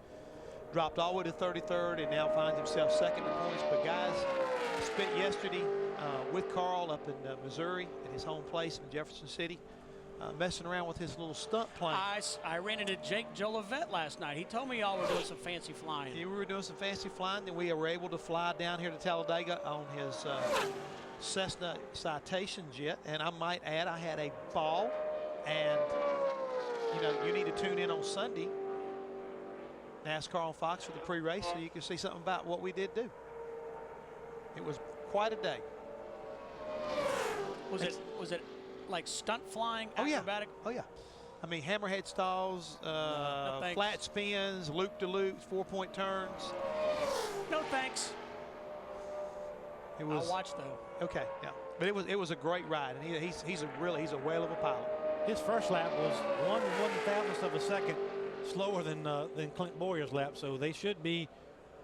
dropped all the way to 33rd, and now finds himself 2nd in points. But guys, spent yesterday with Carl up in Missouri at his home place in Jefferson City, messing around with his little stunt plane. I ran into Jake Jolivet last night. He told me y'all were doing some fancy flying. Yeah, we were doing some fancy flying. Then we were able to fly down here to Talladega on his Cessna Citation jet, and I might add, I had a ball. And you need to tune in on Sunday, NASCAR on Fox for the pre-race, so you can see something about what we did do. It was quite a day. Was it like stunt flying, acrobatic? Oh yeah. I mean, hammerhead stalls, no, flat spins, loop-de-loops, 4-point turns. No thanks. I'll watch though. Okay, yeah, but it was a great ride, and he's a whale of a pilot. His first lap was 1/1000th of a second slower than Clint Bowyer's lap, so they should be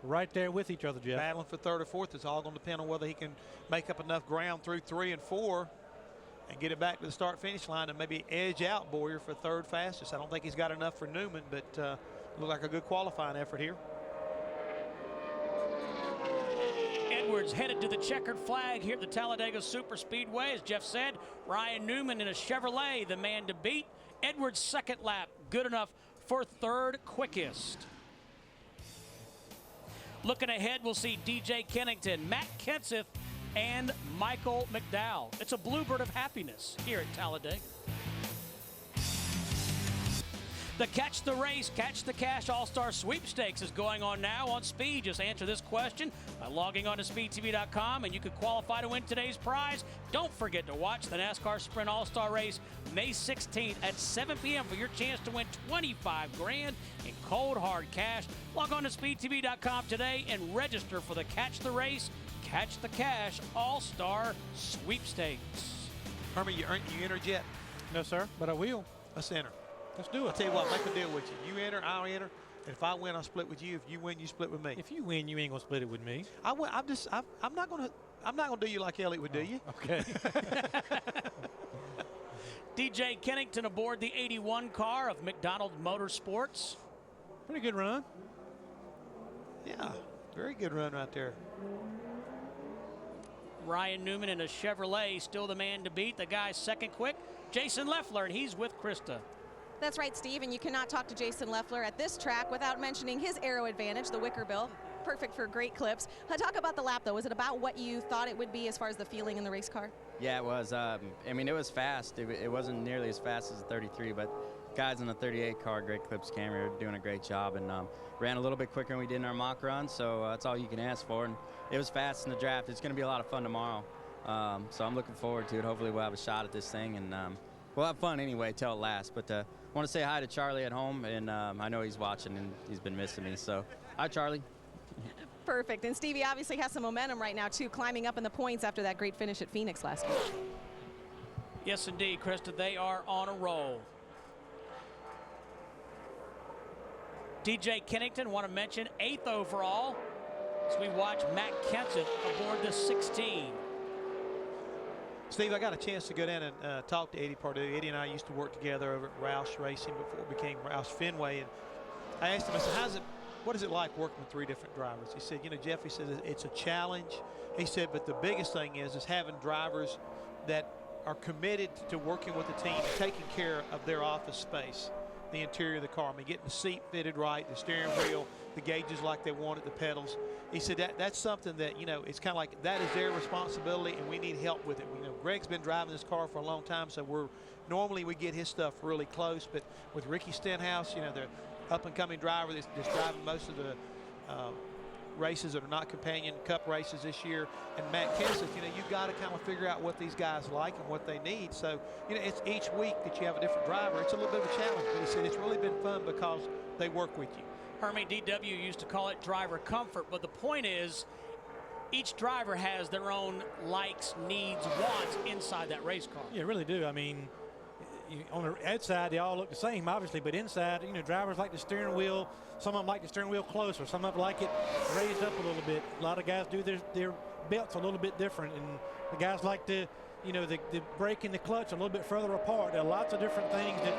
right there with each other, Jeff. Battling for 3rd or 4th. It's all going to depend on whether he can make up enough ground through 3 and 4 and get it back to the start-finish line and maybe edge out Bowyer for 3rd fastest. I don't think he's got enough for Newman, but looked like a good qualifying effort here. Edwards headed to the checkered flag here at the Talladega Superspeedway. As Jeff said, Ryan Newman in a Chevrolet, the man to beat. Edwards' 2nd lap, good enough for 3rd quickest. Looking ahead, we'll see DJ Kennington, Matt Kenseth, and Michael McDowell. It's a bluebird of happiness here at Talladega. The Catch the Race, Catch the Cash All-Star Sweepstakes is going on now on Speed. Just answer this question by logging on to speedtv.com, and you could qualify to win today's prize. Don't forget to watch the NASCAR Sprint All-Star Race May 16th at 7 p.m. for your chance to win 25 grand in cold hard cash. Log on to speedtv.com today and register for the Catch the Race, Catch the Cash All-Star Sweepstakes. Herman, you entered yet? No, sir, but I will. Let's enter. Let's do it. I'll tell you what, make a deal with you. You enter, I'll enter. And if I win, I'll split with you. If you win, you split with me. If you win, you ain't gonna split it with me. I'm not gonna do you like Elliott would do you. Okay. DJ Kennington aboard the 81 car of McDonald Motorsports. Pretty good run. Yeah, very good run right there. Ryan Newman in a Chevrolet, still the man to beat. The guy's second quick, Jason Leffler, and he's with Krista. That's right, Steve, and you cannot talk to Jason Leffler at this track without mentioning his aero advantage, the wicker bill. Perfect for great clips. Talk about the lap, though. Was it about what you thought it would be as far as the feeling in the race car? Yeah, it was. I mean, it was fast. It wasn't nearly as fast as the 33, but guys in the 38 car, great clips camera, are doing a great job, and ran a little bit quicker than we did in our mock run, so that's all you can ask for. And it was fast in the draft. It's going to be a lot of fun tomorrow, so I'm looking forward to it. Hopefully we'll have a shot at this thing, and we'll have fun anyway till it lasts. But I want to say hi to Charlie at home, and I know he's watching and he's been missing me. So, hi, Charlie. Perfect. And Stevie obviously has some momentum right now, too, climbing up in the points after that great finish at Phoenix last week. Yes, indeed, Krista. They are on a roll. DJ Kennington, want to mention, 8th overall as we watch Matt Kenseth aboard the 16. Steve, I got a chance to go down and talk to Eddie Pardue. Eddie and I used to work together over at Roush Racing before it became Roush Fenway. And I asked him, I said, what is it like working with 3 different drivers? He said, you know, Jeff, he said, it's a challenge. He said, but the biggest thing is having drivers that are committed to working with the team, taking care of their office space, the interior of the car. I mean, getting the seat fitted right, the steering wheel, the gauges like they wanted, the pedals. He said that's something that, you know, it's kind of like that is their responsibility, and we need help with it. You know, Greg's been driving this car for a long time, so normally we get his stuff really close, but with Ricky Stenhouse, you know, the up-and-coming driver that's just driving most of the races that are not companion cup races this year, and Matt Kenseth, you know, you've got to kind of figure out what these guys like and what they need. So, you know, it's each week that you have a different driver. It's a little bit of a challenge, but he said it's really been fun because they work with you. Hermie, DW used to call it driver comfort, but the point is each driver has their own likes, needs, wants inside that race car. Yeah, really do. I mean, on the outside, they all look the same, obviously, but inside, you know, drivers like the steering wheel. Some of them like the steering wheel closer. Some of them like it raised up a little bit. A lot of guys do their belts a little bit different, and the guys like the brake and the clutch a little bit further apart. There are lots of different things that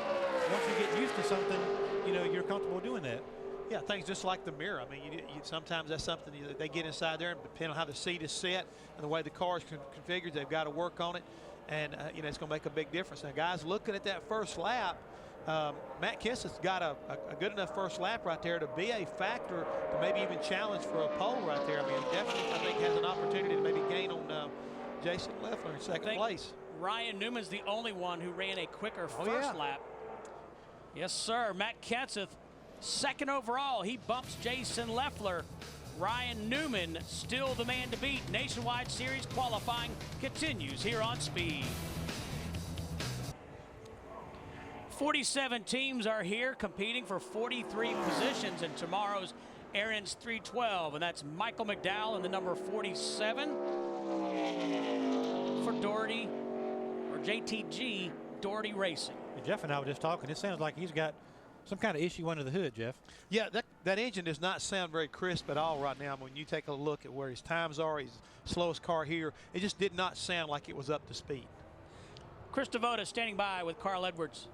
once you get used to something, you know, you're comfortable doing that. Yeah, things just like the mirror. I mean, sometimes that's something they get inside there, and depending on how the seat is set and the way the car is configured, they've got to work on it. And, you know, it's going to make a big difference. Now, guys, looking at that first lap, Matt Kenseth's got a good enough first lap right there to be a factor to maybe even challenge for a pole right there. I mean, definitely, I think, has an opportunity to maybe gain on Jason Leffler in second place. Ryan Newman's the only one who ran a quicker first lap. Yes, sir. Matt Kenseth, second overall. He bumps Jason Leffler. Ryan Newman, still the man to beat. Nationwide Series qualifying continues here on Speed. 47 teams are here competing for 43 positions in tomorrow's Aaron's 312, and that's Michael McDowell in the number 47 for Doherty, or JTG Doherty Racing. Jeff and I were just talking. It sounds like he's got some kind of issue under the hood, Jeff. Yeah, that engine does not sound very crisp at all right now. When you take a look at where his times are, his slowest car here, it just did not sound like it was up to speed. Chris Devoda standing by with Carl Edwards.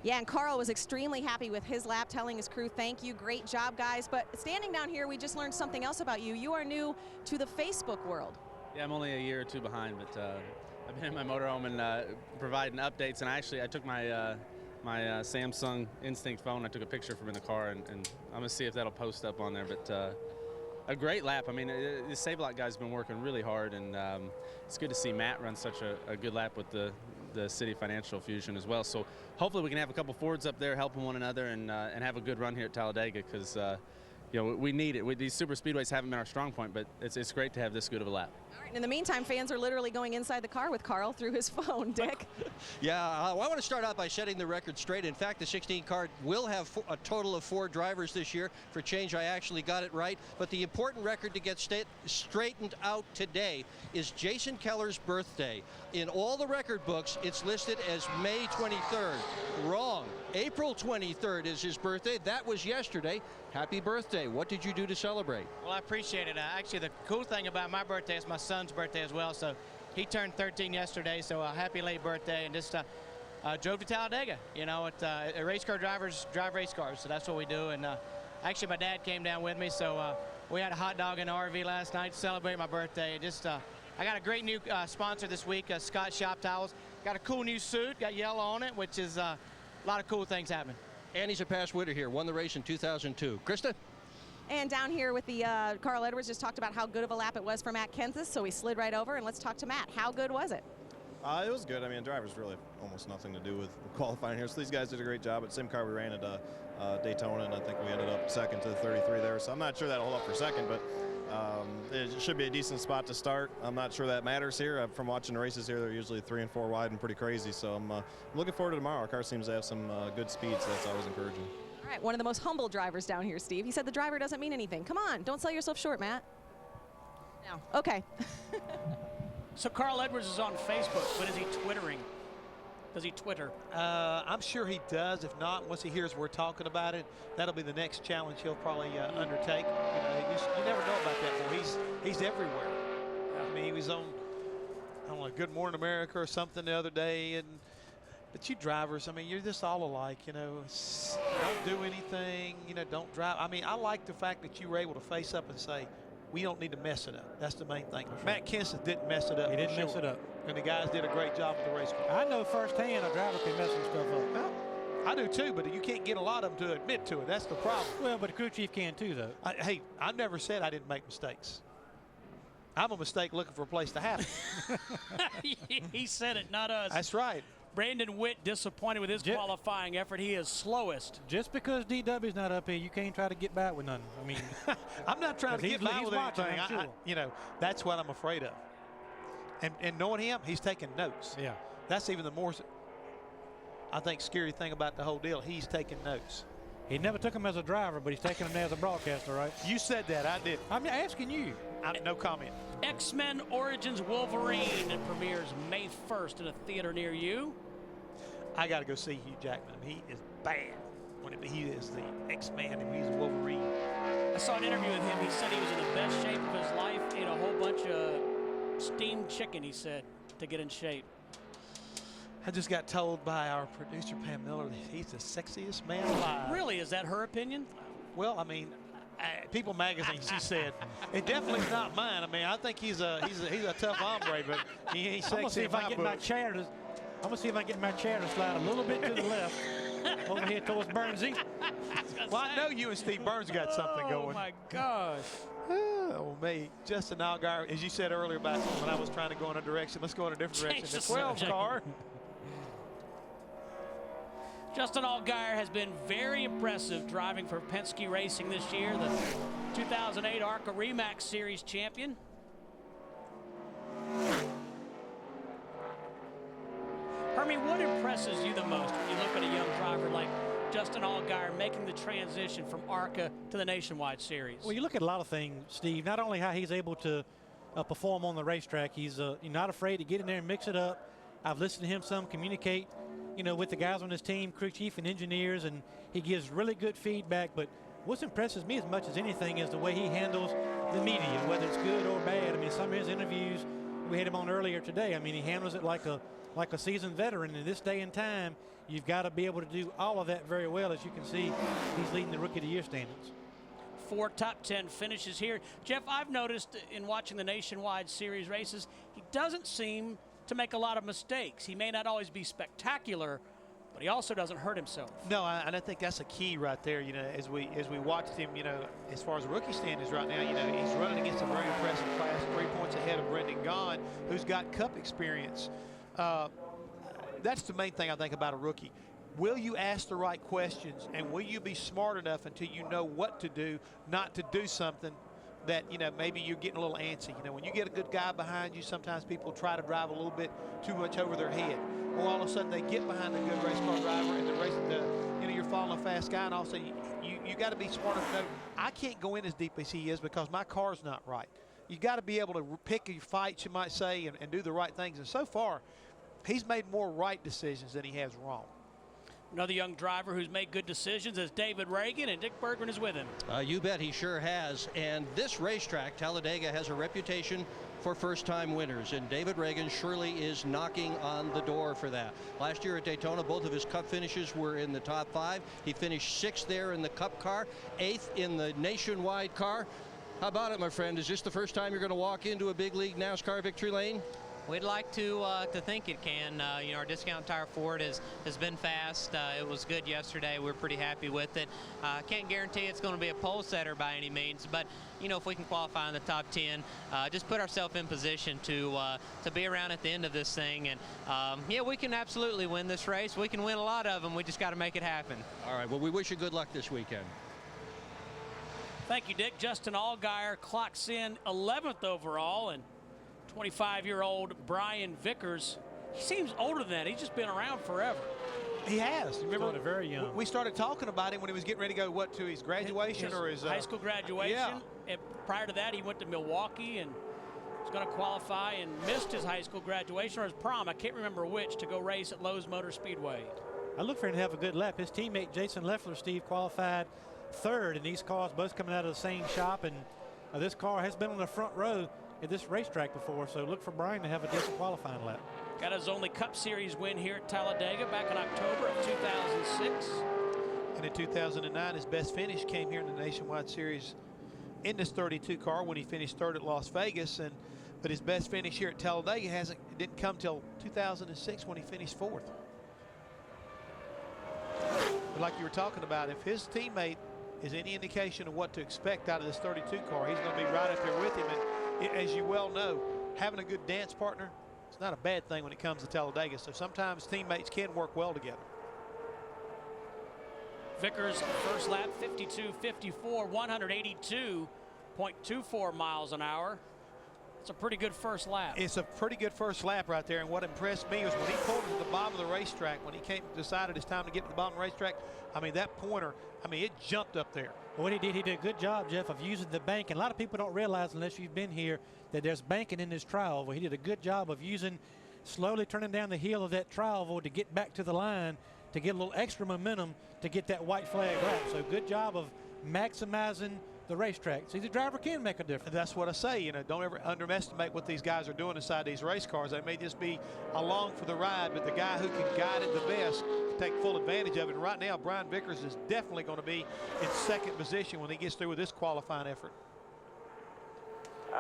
Yeah, and Carl was extremely happy with his lap, telling his crew, thank you, great job, guys. But standing down here, we just learned something else about you. You are new to the Facebook world. Yeah, I'm only a year or two behind, but I've been in my motorhome and providing updates. And I took my my Samsung Instinct phone. I took a picture from in the car, and I'm gonna see if that'll post up on there. But a great lap. I mean, the Save-A-Lot guy's been working really hard, and it's good to see Matt run such a good lap with the City Financial Fusion as well. So hopefully we can have a couple Fords up there helping one another and have a good run here at Talladega, because you know, we need it. These super speedways haven't been our strong point, but it's great to have this good of a lap. All right, in the meantime, fans are literally going inside the car with Carl through his phone. Dick? Yeah, I want to start out by setting the record straight. In fact, the 16 car will have a total of 4 drivers this year. For change, I actually got it right. But the important record to get straightened out today is Jason Keller's birthday. In all the record books, it's listed as May 23rd. Wrong. April 23rd is his birthday. That was yesterday. Happy birthday. What did you do to celebrate? Well, I appreciate it. Actually, the cool thing about my birthday is my son's birthday as well. So he turned 13 yesterday, so happy late birthday. And just drove to Talladega. You know, race car drivers drive race cars, so that's what we do. And actually, my dad came down with me, so we had a hot dog in the RV last night to celebrate my birthday. Just I got a great new sponsor this week, Scott Shop Towels. Got a cool new suit, got yellow on it, which is a lot of cool things happening. And he's a past winner here, won the race in 2002. Krista? And down here with the Carl Edwards just talked about how good of a lap it was for Matt Kenseth, so we slid right over, and let's talk to Matt. How good was it? It was good. I mean, the driver's really almost nothing to do with qualifying here. So these guys did a great job. At the same car we ran at Daytona, and I think we ended up second to the 33 there. So I'm not sure that'll hold up for second, but it should be a decent spot to start. I'm not sure that matters here. From watching the races here, they're usually 3 and 4 wide and pretty crazy. So I'm looking forward to tomorrow. Our car seems to have some good speed, so that's always encouraging. All right, one of the most humble drivers down here, Steve. He said the driver doesn't mean anything. Come on, don't sell yourself short, Matt. No. Okay. So Carl Edwards is on Facebook, but is he twittering? Does he Twitter? I'm sure he does. If not, once he hears we're talking about it, that'll be the next challenge he'll probably undertake. You never know about that boy. He's everywhere. I mean, he was on, I don't know, Good Morning America or something the other day. But you drivers, I mean, you're just all alike, you know. Don't do anything, you know, don't drive. I mean, I like the fact that you were able to face up and say, we don't need to mess it up. That's the main thing. Matt Kenseth didn't mess it up. He didn't mess it up. And the guys did a great job with the race car. I know firsthand a driver can mess some stuff up. Well, I do too, but you can't get a lot of them to admit to it. That's the problem. Well, but the crew chief can too, though. Hey, I never said I didn't make mistakes. I'm a mistake looking for a place to happen. He said it, not us. That's right. Brandon Witt disappointed with his qualifying effort. He is slowest. Just because DW's not up here, you can't try to get back with nothing. I mean, I'm not trying to get by with watching, anything. sure. You know, that's what I'm afraid of. And knowing him, he's taking notes. Yeah. That's even the more, I think, scary thing about the whole deal. He's taking notes. He never took him as a driver, but he's taking him there as a broadcaster, right? You said that. I did. I'm asking you. No comment. X-Men Origins Wolverine premieres May 1st in a theater near you. I got to go see Hugh Jackman. He is bad. He is the X-Man and he's Wolverine. I saw an interview with him. He said he was in the best shape of his life. Ate a whole bunch of steamed chicken, he said, to get in shape. I just got told by our producer, Pam Miller, that he's the sexiest man alive. Really? Is that her opinion? Well, I mean, People Magazine, she said. It definitely is not mine. I mean, I think he's a tough hombre, but he ain't sexy. I'm gonna see if I get my chair to. I'm gonna see if I get my chair to slide a little bit to the left, over here towards Burnsy. Well, I know you and Steve Burns got something going. Oh my gosh. Oh, me. Justin Allgaier, as you said earlier about when I was trying to go in a direction, let's go in a different direction. The 12 car. Justin Allgaier has been very impressive driving for Penske Racing this year, the 2008 ARCA REMAX Series champion. Hermie, what impresses you the most when you look at a young driver like Justin Allgaier making the transition from ARCA to the Nationwide Series? Well, you look at a lot of things, Steve. Not only how he's able to perform on the racetrack, he's not afraid to get in there and mix it up. I've listened to him some communicate, you know, with the guys on his team, crew chief and engineers, and he gives really good feedback. But what impresses me as much as anything is the way he handles the media, whether it's good or bad. I mean, some of his interviews, we had him on earlier today. I mean, he handles it like a seasoned veteran. In this day and time, you've got to be able to do all of that very well. As you can see, he's leading the Rookie of the Year standings. 4 top 10 finishes here. Jeff, I've noticed in watching the Nationwide Series races, he doesn't seem to make a lot of mistakes. He may not always be spectacular, but but he also doesn't hurt himself. No, and I think that's a key right there. You know, as we watched him, you know, as far as rookie standings right now, you know, he's running against a very impressive class, 3 points ahead of Brendan Gaughan, who's got Cup experience. That's the main thing I think about a rookie. Will you ask the right questions, and will you be smart enough until you know what to do, not to do something that, you know, maybe you're getting a little antsy. You know, when you get a good guy behind you, sometimes people try to drive a little bit too much over their head. Or all of a sudden they get behind a good race car driver and you know, you're following a fast guy, and also you got to be smart enough to know, I can't go in as deep as he is because my car's not right. You got to be able to pick your fights, you might say, and do the right things. And so far, he's made more right decisions than he has wrong. Another young driver who's made good decisions is David Ragan, and Dick Bergman is with him. You bet he sure has. And this racetrack, Talladega, has a reputation for first-time winners, and David Ragan surely is knocking on the door for that. Last year at Daytona, both of his Cup finishes were in the top 5. He finished 6th there in the Cup car, 8th in the Nationwide car. How about it, my friend? Is this the first time you're going to walk into a big league NASCAR victory lane? We'd like to think it can. You know, our discount tire Ford has been fast. It was good yesterday. We're pretty happy with it. Can't guarantee it's going to be a pole setter by any means, but you know, if we can qualify in the top 10, just put ourselves in position to be around at the end of this thing. And yeah, we can absolutely win this race. We can win a lot of them. We just got to make it happen. All right. Well, we wish you good luck this weekend. Thank you, Dick. Justin Allgaier clocks in 11th overall, and 25-year-old Brian Vickers, he seems older than that. He's just been around forever. He has. Remember, very young. We started talking about him when he was getting ready to go, what, to his graduation or his high school graduation. Yeah. And prior to that, he went to Milwaukee and was going to qualify and missed his his school graduation or his prom. I can't remember which, to go race at Lowe's Motor Speedway. I look for him to have a good lap. His teammate Jason Leffler, Steve, qualified 3rd, and these cars both coming out of the same shop, and this car has been on the front row at this racetrack before, so look for Brian to have a decent qualifying lap. Got his only Cup Series win here at Talladega back in October of 2006. And in 2009, his best finish came here in the Nationwide Series in this 32 car when he finished 3rd at Las Vegas. But his best finish here at Talladega didn't come till 2006 when he finished 4th. But like you were talking about, if his teammate is any indication of what to expect out of this 32 car, he's going to be right up there with him. And as you well know, having a good dance partner, it's not a bad thing when it comes to Talladega. So sometimes teammates can work well together. Vickers first lap 52.54, 182.24 miles an hour. It's a pretty good first lap. It's a pretty good first lap right there. And what impressed me was when he pulled to the bottom of the racetrack, when he decided it's time to get to the bottom of the racetrack, I mean, that pointer, I mean, it jumped up there. What he did a good job, Jeff, of using the bank. And a lot of people don't realize, unless you've been here, that there's banking in this tri-oval. He did a good job of slowly turning down the heel of that tri-oval to get back to the line, to get a little extra momentum to get that white flag lap. So good job of maximizing the racetrack. See, the driver can make a difference. That's what I say. You know, don't ever underestimate what these guys are doing inside these race cars. They may just be along for the ride, but the guy who can guide it the best can take full advantage of it. And right now, Brian Vickers is definitely going to be in 2nd position when he gets through with this qualifying effort.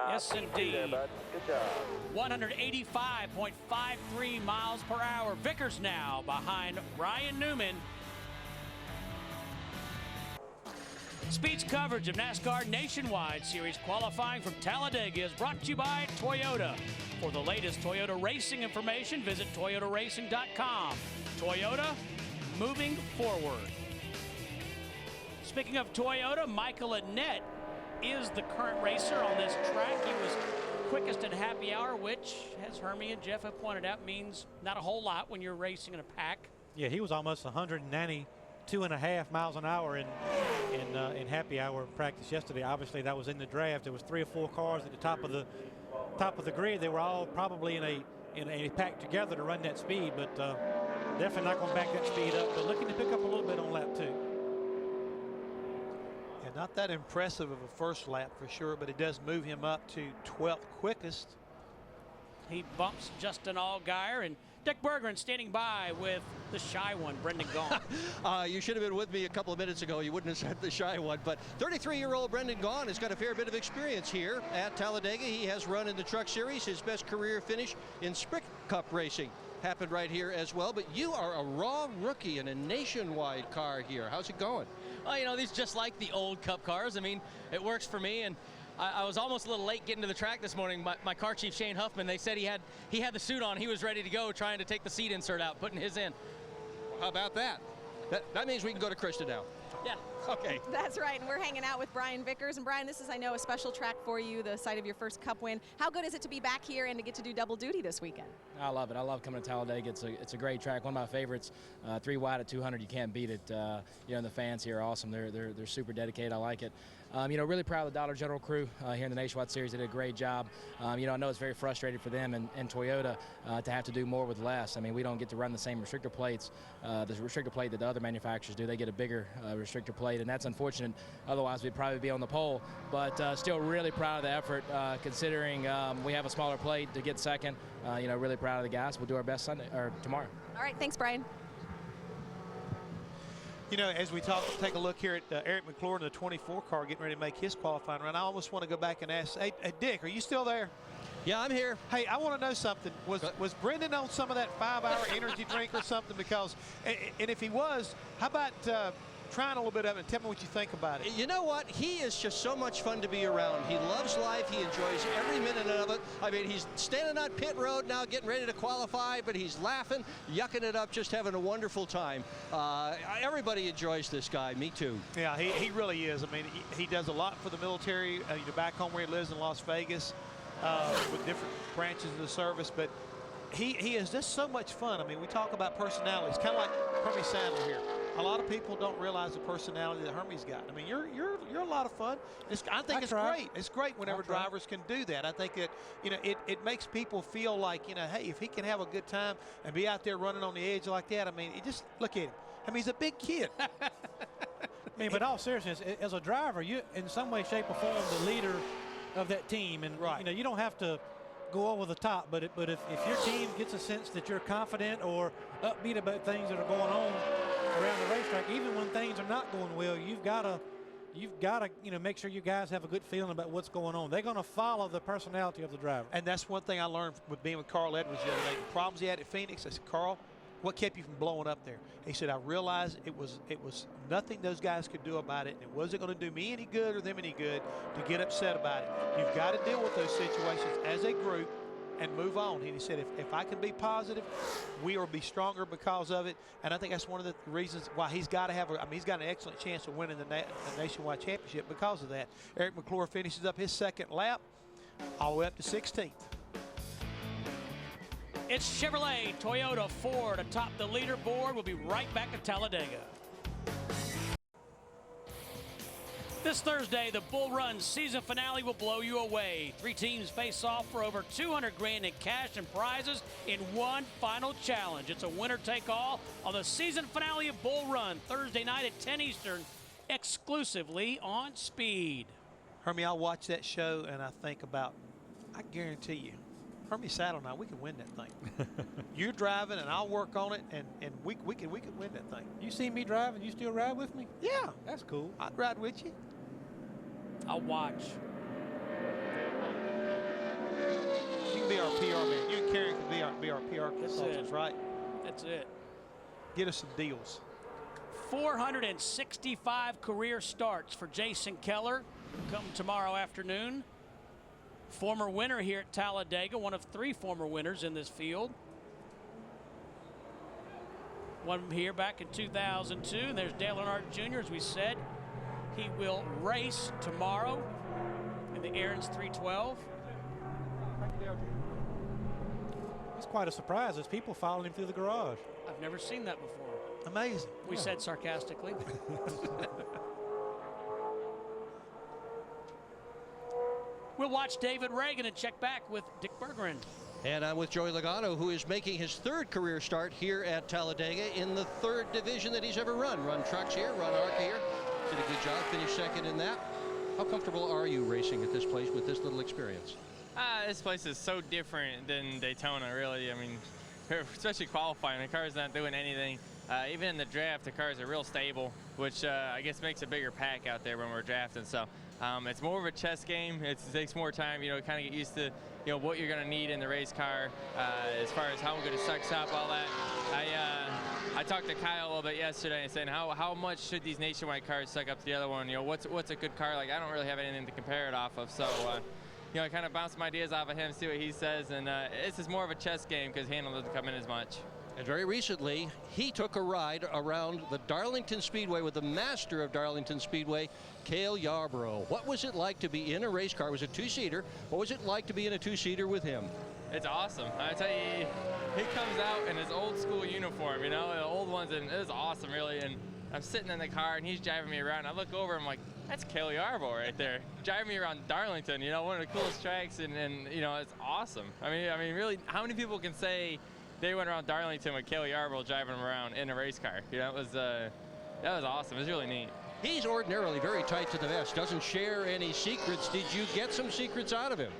Yes, indeed. Good job. 185.53 miles per hour. Vickers now behind Ryan Newman. Speed's coverage of NASCAR Nationwide Series qualifying from Talladega is brought to you by Toyota. For the latest Toyota racing information, visit toyotaracing.com. Toyota, moving forward. Speaking of Toyota, Michael Annett is the current racer on this track. He was quickest in happy hour, which, as Hermie and Jeff have pointed out, means not a whole lot when you're racing in a pack. Yeah, he was almost 192.5 miles an hour in happy hour practice yesterday. Obviously, that was in the draft. There was 3 or 4 cars at the top of the grid. They were all probably in a pack together to run that speed, but definitely not going to back that speed up. But looking to pick up a little bit on lap 2. Yeah, not that impressive of a first lap for sure, but it does move him up to 12th quickest. He bumps Justin Allgaier, and Dick Berggren standing by with the shy one, Brendan Gaughan. You should have been with me a couple of minutes ago. You wouldn't have said the shy one. But 33-year-old Brendan Gaughan has got a fair bit of experience here at Talladega. He has run in the Truck Series. His best career finish in Sprint Cup racing happened right here as well. But you are a raw rookie in a nationwide car here. How's it going? Well, you know, these just like the old Cup cars. I mean, it works for me, and I was almost a little late getting to the track this morning. My car chief, Shane Huffman, they said he had the suit on. He was ready to go, trying to take the seat insert out, putting his in. How about that? That means we can go to Krista now. Yeah. Okay. That's right, and we're hanging out with Brian Vickers. And Brian, this is, I know, a special track for you, the site of your first Cup win. How good is it to be back here and to get to do double duty this weekend? I love it. I love coming to Talladega. It's a great track, one of my favorites. 3 wide at 200, you can't beat it. You know, the fans here are awesome. They're super dedicated. I like it. You know, really proud of the Dollar General crew here in the Nationwide Series. They did a great job. You know, I know it's very frustrating for them and Toyota to have to do more with less. I mean, we don't get to run the same restrictor plates, the restrictor plate that the other manufacturers do. They get a bigger restrictor plate, and that's unfortunate. Otherwise, we'd probably be on the pole. But still really proud of the effort, considering we have a smaller plate to get second. You know, really proud of the guys. We'll do our best Sunday or tomorrow. All right, thanks, Brian. You know, as we take a look here at Eric McClure in the 24 car getting ready to make his qualifying run, I almost want to go back and ask, hey, Dick, are you still there? Yeah, I'm here. Hey, I want to know something. Was Brendan on some of that 5-hour energy drink or something? Because, and if he was, how about trying a little bit of it and tell me what you think about it? You know what? He is just so much fun to be around. He loves life. He enjoys every minute of it. I mean, he's standing on pit road now getting ready to qualify, but he's laughing, yucking it up, just having a wonderful time. Everybody enjoys this guy. Me too. Yeah, he really is. I mean, he does a lot for the military. Back home where he lives in Las Vegas with different branches of the service, but he is just so much fun. I mean, we talk about personalities, kind of like Hermie Sadler here. A lot of people don't realize the personality that Hermie's got. I mean, you're a lot of fun. I think it's great. It's great whenever drivers can do that. I think that, you know, it makes people feel like, you know, hey, if he can have a good time and be out there running on the edge like that, I mean, just look at him. I mean, he's a big kid. I mean, but all seriousness, as a driver, you in some way, shape, or form the leader of that team, and you know, you don't have to go over the top, but if your team gets a sense that you're confident or upbeat about things that are going on around the racetrack, even when things are not going well, you've got to you know, make sure you guys have a good feeling about what's going on. They're going to follow the personality of the driver. And that's one thing I learned with being with Carl Edwards the other day. The problems he had at Phoenix, I said, Carl, what kept you from blowing up there? He said, I realized it was nothing those guys could do about it. And it wasn't going to do me any good or them any good to get upset about it. You've got to deal with those situations as a group and move on. And he said, if I can be positive, we will be stronger because of it. And I think that's one of the reasons why he's got to have he's got an excellent chance of winning the Nationwide Championship because of that. Eric McClure finishes up his second lap all the way up to 16th. It's Chevrolet, Toyota, Ford atop the leaderboard. We'll be right back at Talladega. This Thursday, the Bull Run season finale will blow you away. 3 teams face off for over $200 grand in cash and prizes in one final challenge. It's a winner-take-all on the season finale of Bull Run, Thursday night at 10 Eastern, exclusively on Speed. Hermie, I'll watch that show and I think about, I guarantee you, Hermie Saddle and I, we can win that thing. You're driving and I'll work on it, and we can win that thing. You see me driving, you still ride with me? Yeah. That's cool. I'd ride with you. I'll watch. You can be our PR man. You and Karen can be our PR consultants, right? That's it. Get us some deals. 465 career starts for Jason Keller come tomorrow afternoon. Former winner here at Talladega, one of 3 former winners in this field. One here back in 2002, and there's Dale Earnhardt Jr., as we said. He will race tomorrow in the Aaron's 312. It's quite a surprise as people following him through the garage. I've never seen that before. Amazing. We said sarcastically. We'll watch David Ragan and check back with Dick Berggren. And I'm with Joey Logano, who is making his 3rd career start here at Talladega in the 3rd division that he's ever run. Run trucks here, run ARCA here. Did a good job, finished 2nd in that. How comfortable are you racing at this place with this little experience? This place is so different than Daytona, really. I mean, especially qualifying. The car's not doing anything. Even in the draft, the cars are real stable, which I guess makes a bigger pack out there when we're drafting. So it's more of a chess game. It takes more time, kind of get used to, what you're going to need in the race car as far as how I'm going to suck up, all that. I talked to Kyle a little bit yesterday and saying how much should these Nationwide cars suck up to the other one? What's a good car? Like, I don't really have anything to compare it off of. So, I kind of bounce some ideas off of him, see what he says. And this is more of a chess game because Handel doesn't come in as much. And very recently, he took a ride around the Darlington Speedway with the master of Darlington Speedway, Cale Yarborough. What was it like to be in a race car? It was a two-seater. What was it like to be in a two-seater with him? It's awesome. I tell you, he comes out in his old school uniform, the old ones, and it was awesome, really. And I'm sitting in the car, and he's driving me around. I look over, I'm like, that's Cale Yarborough right there, driving me around Darlington, one of the coolest tracks, and it's awesome. I mean, really, how many people can say they went around Darlington with Cale Yarborough driving them around in a race car? That was awesome. It was really neat. He's ordinarily very tight to the vest, doesn't share any secrets. Did you get some secrets out of him?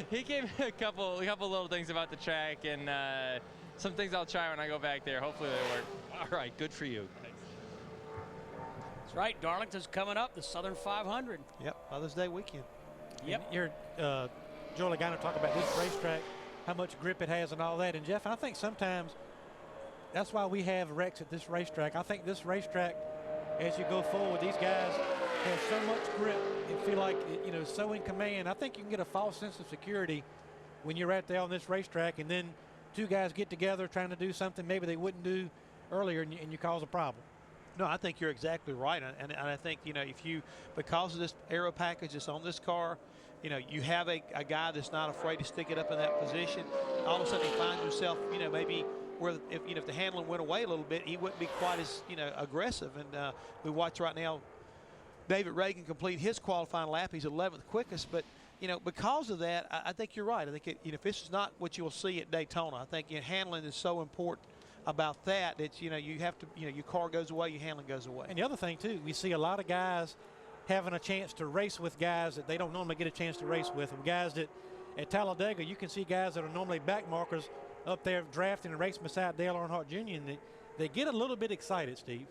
He gave me a couple little things about the track, and some things I'll try when I go back there. Hopefully they work. All right, good for you. That's right. Darlington's coming up, the Southern 500. Yep, Mother's Day weekend. Yep. You're Joe Logano talking about this racetrack, how much grip it has and all that. And Jeff, I think sometimes that's why we have wrecks at this racetrack. I think this racetrack, as you go forward, these guys have so much grip and feel like, so in command. I think you can get a false sense of security when you're out there on this racetrack, and then two guys get together trying to do something maybe they wouldn't do earlier, and you cause a problem. No, I think you're exactly right. And I think, if you, because of this aero package that's on this car, you have a guy that's not afraid to stick it up in that position. All of a sudden he finds himself, maybe where if the handling went away a little bit, he wouldn't be quite as, aggressive. And we watch right now David Ragan complete his qualifying lap. He's 11th quickest, but because of that, I think you're right. I think if this is not what you will see at Daytona, I think handling is so important about that. It's you have to your car goes away, your handling goes away. And the other thing too, we see a lot of guys having a chance to race with guys that they don't normally get a chance to race with. And guys that at Talladega, you can see guys that are normally back markers up there drafting and racing beside Dale Earnhardt Jr. and they get a little bit excited, Steve.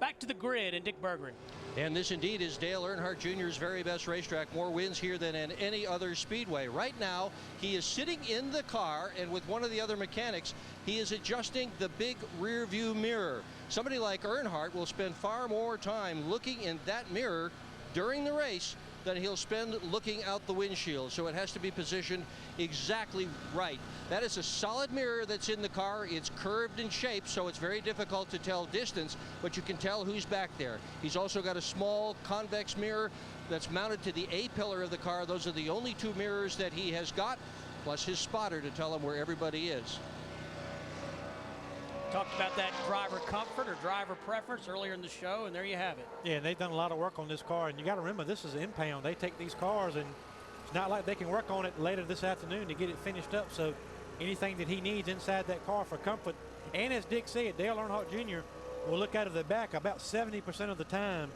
Back to the grid and Dick Berggren. And this indeed is Dale Earnhardt Jr.'s very best racetrack. More wins here than in any other speedway. Right now, he is sitting in the car, and with one of the other mechanics, he is adjusting the big rear view mirror. Somebody like Earnhardt will spend far more time looking in that mirror during the race than he'll spend looking out the windshield. So it has to be positioned exactly right. That is a solid mirror that's in the car. It's curved in shape, so it's very difficult to tell distance, but you can tell who's back there. He's also got a small convex mirror that's mounted to the A pillar of the car. Those are the only two mirrors that he has got, plus his spotter to tell him where everybody is. Talked about that driver comfort or driver preference earlier in the show, and there you have it. Yeah, and they've done a lot of work on this car, and you got to remember, this is Impound. They take these cars, and it's not like they can work on it later this afternoon to get it finished up. So anything that he needs inside that car for comfort, and as Dick said, Dale Earnhardt Jr. will look out of the back about 70% of the time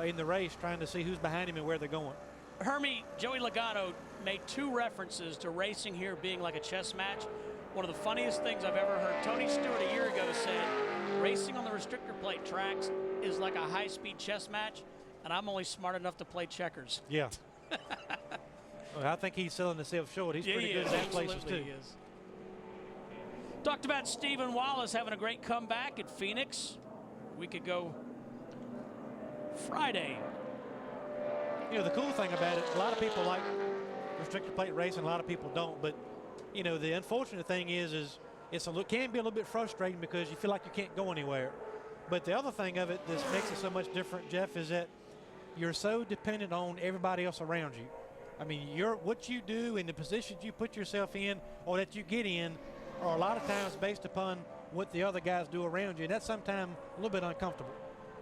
in the race, trying to see who's behind him and where they're going. Hermie, Joey Logano made two references to racing here being like a chess match. One of the funniest things I've ever heard, Tony Stewart a year ago said, racing on the restrictor plate tracks is like a high-speed chess match, and I'm only smart enough to play checkers. Yeah. Well, I think he's selling himself short. He's pretty good at that places too. He is. Talked about Stephen Wallace having a great comeback at Phoenix. We could go Friday. The cool thing about it, a lot of people like restrictor plate racing, a lot of people don't, but the unfortunate thing is it can be a little bit frustrating because you feel like you can't go anywhere. But the other thing of it that makes it so much different, Jeff, is that you're so dependent on everybody else around you. I mean, what you do and the positions you put yourself in or that you get in are a lot of times based upon what the other guys do around you, and that's sometimes a little bit uncomfortable.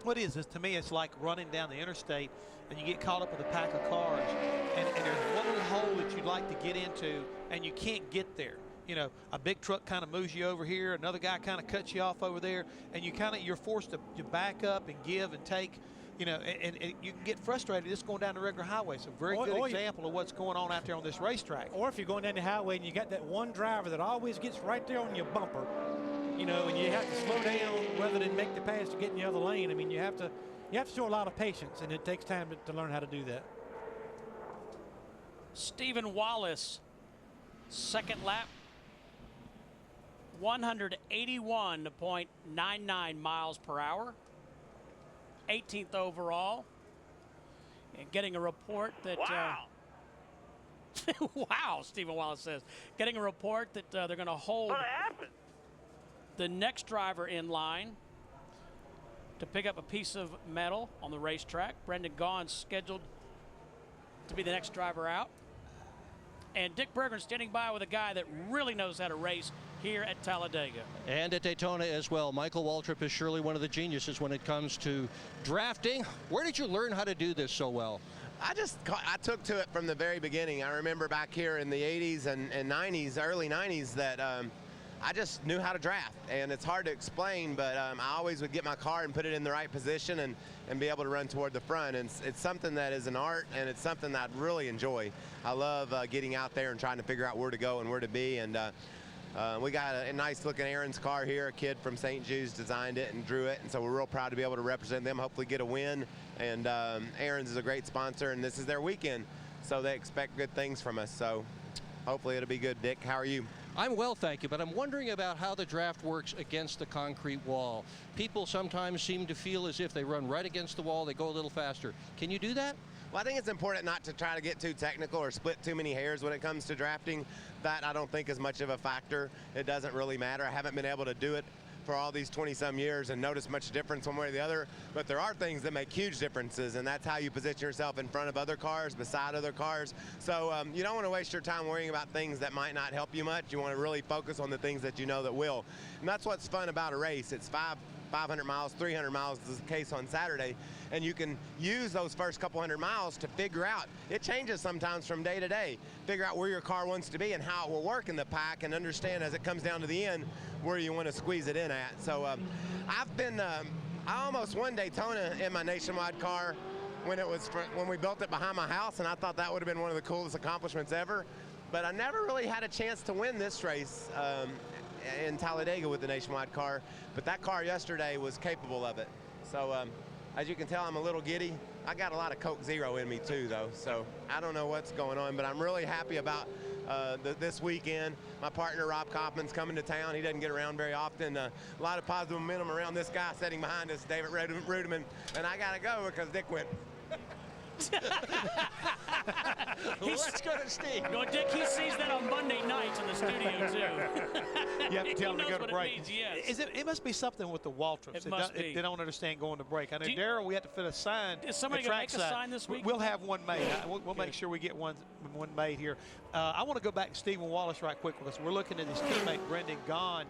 What is this? To me, it's like running down the interstate and you get caught up with a pack of cars, and there's one little hole that you'd like to get into, and you can't get there. A big truck kind of moves you over here, another guy kind of cuts you off over there, and you're forced to back up and give and take. you know, and you can get frustrated just going down the regular highway. It's a very good example of what's going on out there on this racetrack. Or if you're going down the highway and you got that one driver that always gets right there on your bumper, you know, and you have to slow down rather than make the pass to get in the other lane. I mean, you have to show a lot of patience, and it takes time to learn how to do that. Stephen Wallace, second lap, 181.99 miles per hour, 18th overall, and getting a report that wow, Stephen Wallace says, getting a report that they're going to hold the next driver in line to pick up a piece of metal on the racetrack. Brendan Gaughan scheduled to be the next driver out. And Dick Berggren standing by with a guy that really knows how to race here at Talladega. And at Daytona as well. Michael Waltrip is surely one of the geniuses when it comes to drafting. Where did you learn how to do this so well? I took to it from the very beginning. I remember back here in the 80s and 90s, early 90s, that I just knew how to draft. And it's hard to explain, but I always would get my car and put it in the right position and be able to run toward the front. And it's something that is an art, and it's something that I really enjoy. I love getting out there and trying to figure out where to go and where to be. And we got a nice looking Aaron's car here. A kid from St. Jude's designed it and drew it, and so we're real proud to be able to represent them, hopefully get a win. And Aaron's is a great sponsor, and this is their weekend, so they expect good things from us. So hopefully it'll be good. Dick, how are you? I'm well, thank you, but I'm wondering about how the draft works against the concrete wall. People sometimes seem to feel as if they run right against the wall, they go a little faster. Can you do that? Well, I think it's important not to try to get too technical or split too many hairs when it comes to drafting. That I don't think is much of a factor. It doesn't really matter. I haven't been able to do it for all these 20-some years and notice much difference one way or the other, but there are things that make huge differences, and that's how you position yourself in front of other cars, beside other cars. So you don't want to waste your time worrying about things that might not help you much. You want to really focus on the things that you know that will. And that's what's fun about a race. It's 500 miles, 300 miles is the case on Saturday, and you can use those first couple hundred miles to figure out. It changes sometimes from day to day. Figure out where your car wants to be and how it will work in the pack, and understand as it comes down to the end where you want to squeeze it in at. So I almost won Daytona in my Nationwide car when we built it behind my house, and I thought that would have been one of the coolest accomplishments ever. But I never really had a chance to win this race in Talladega with the Nationwide car, but that car yesterday was capable of it. So as you can tell, I'm a little giddy. I got a lot of Coke Zero in me too, though, so I don't know what's going on, but I'm really happy about this weekend. My partner Rob Kaufman's coming to town. He doesn't get around very often. A lot of positive momentum around this guy sitting behind us, David Rudiman, and I gotta go because Dick went. Let's go to Steve. No, Dick, he sees that on Monday nights in the studio, too. You have to tell him to go to break. Means, yes. It must be something with the Waltrips. They don't understand going to break. I know, Darryl, we have to fit a sign. Is somebody going to make a sign this week? We'll have one made. We'll make sure we get one made here. I want to go back to Stephen Wallace right quick because we're looking at his teammate, Brendan Gaughan,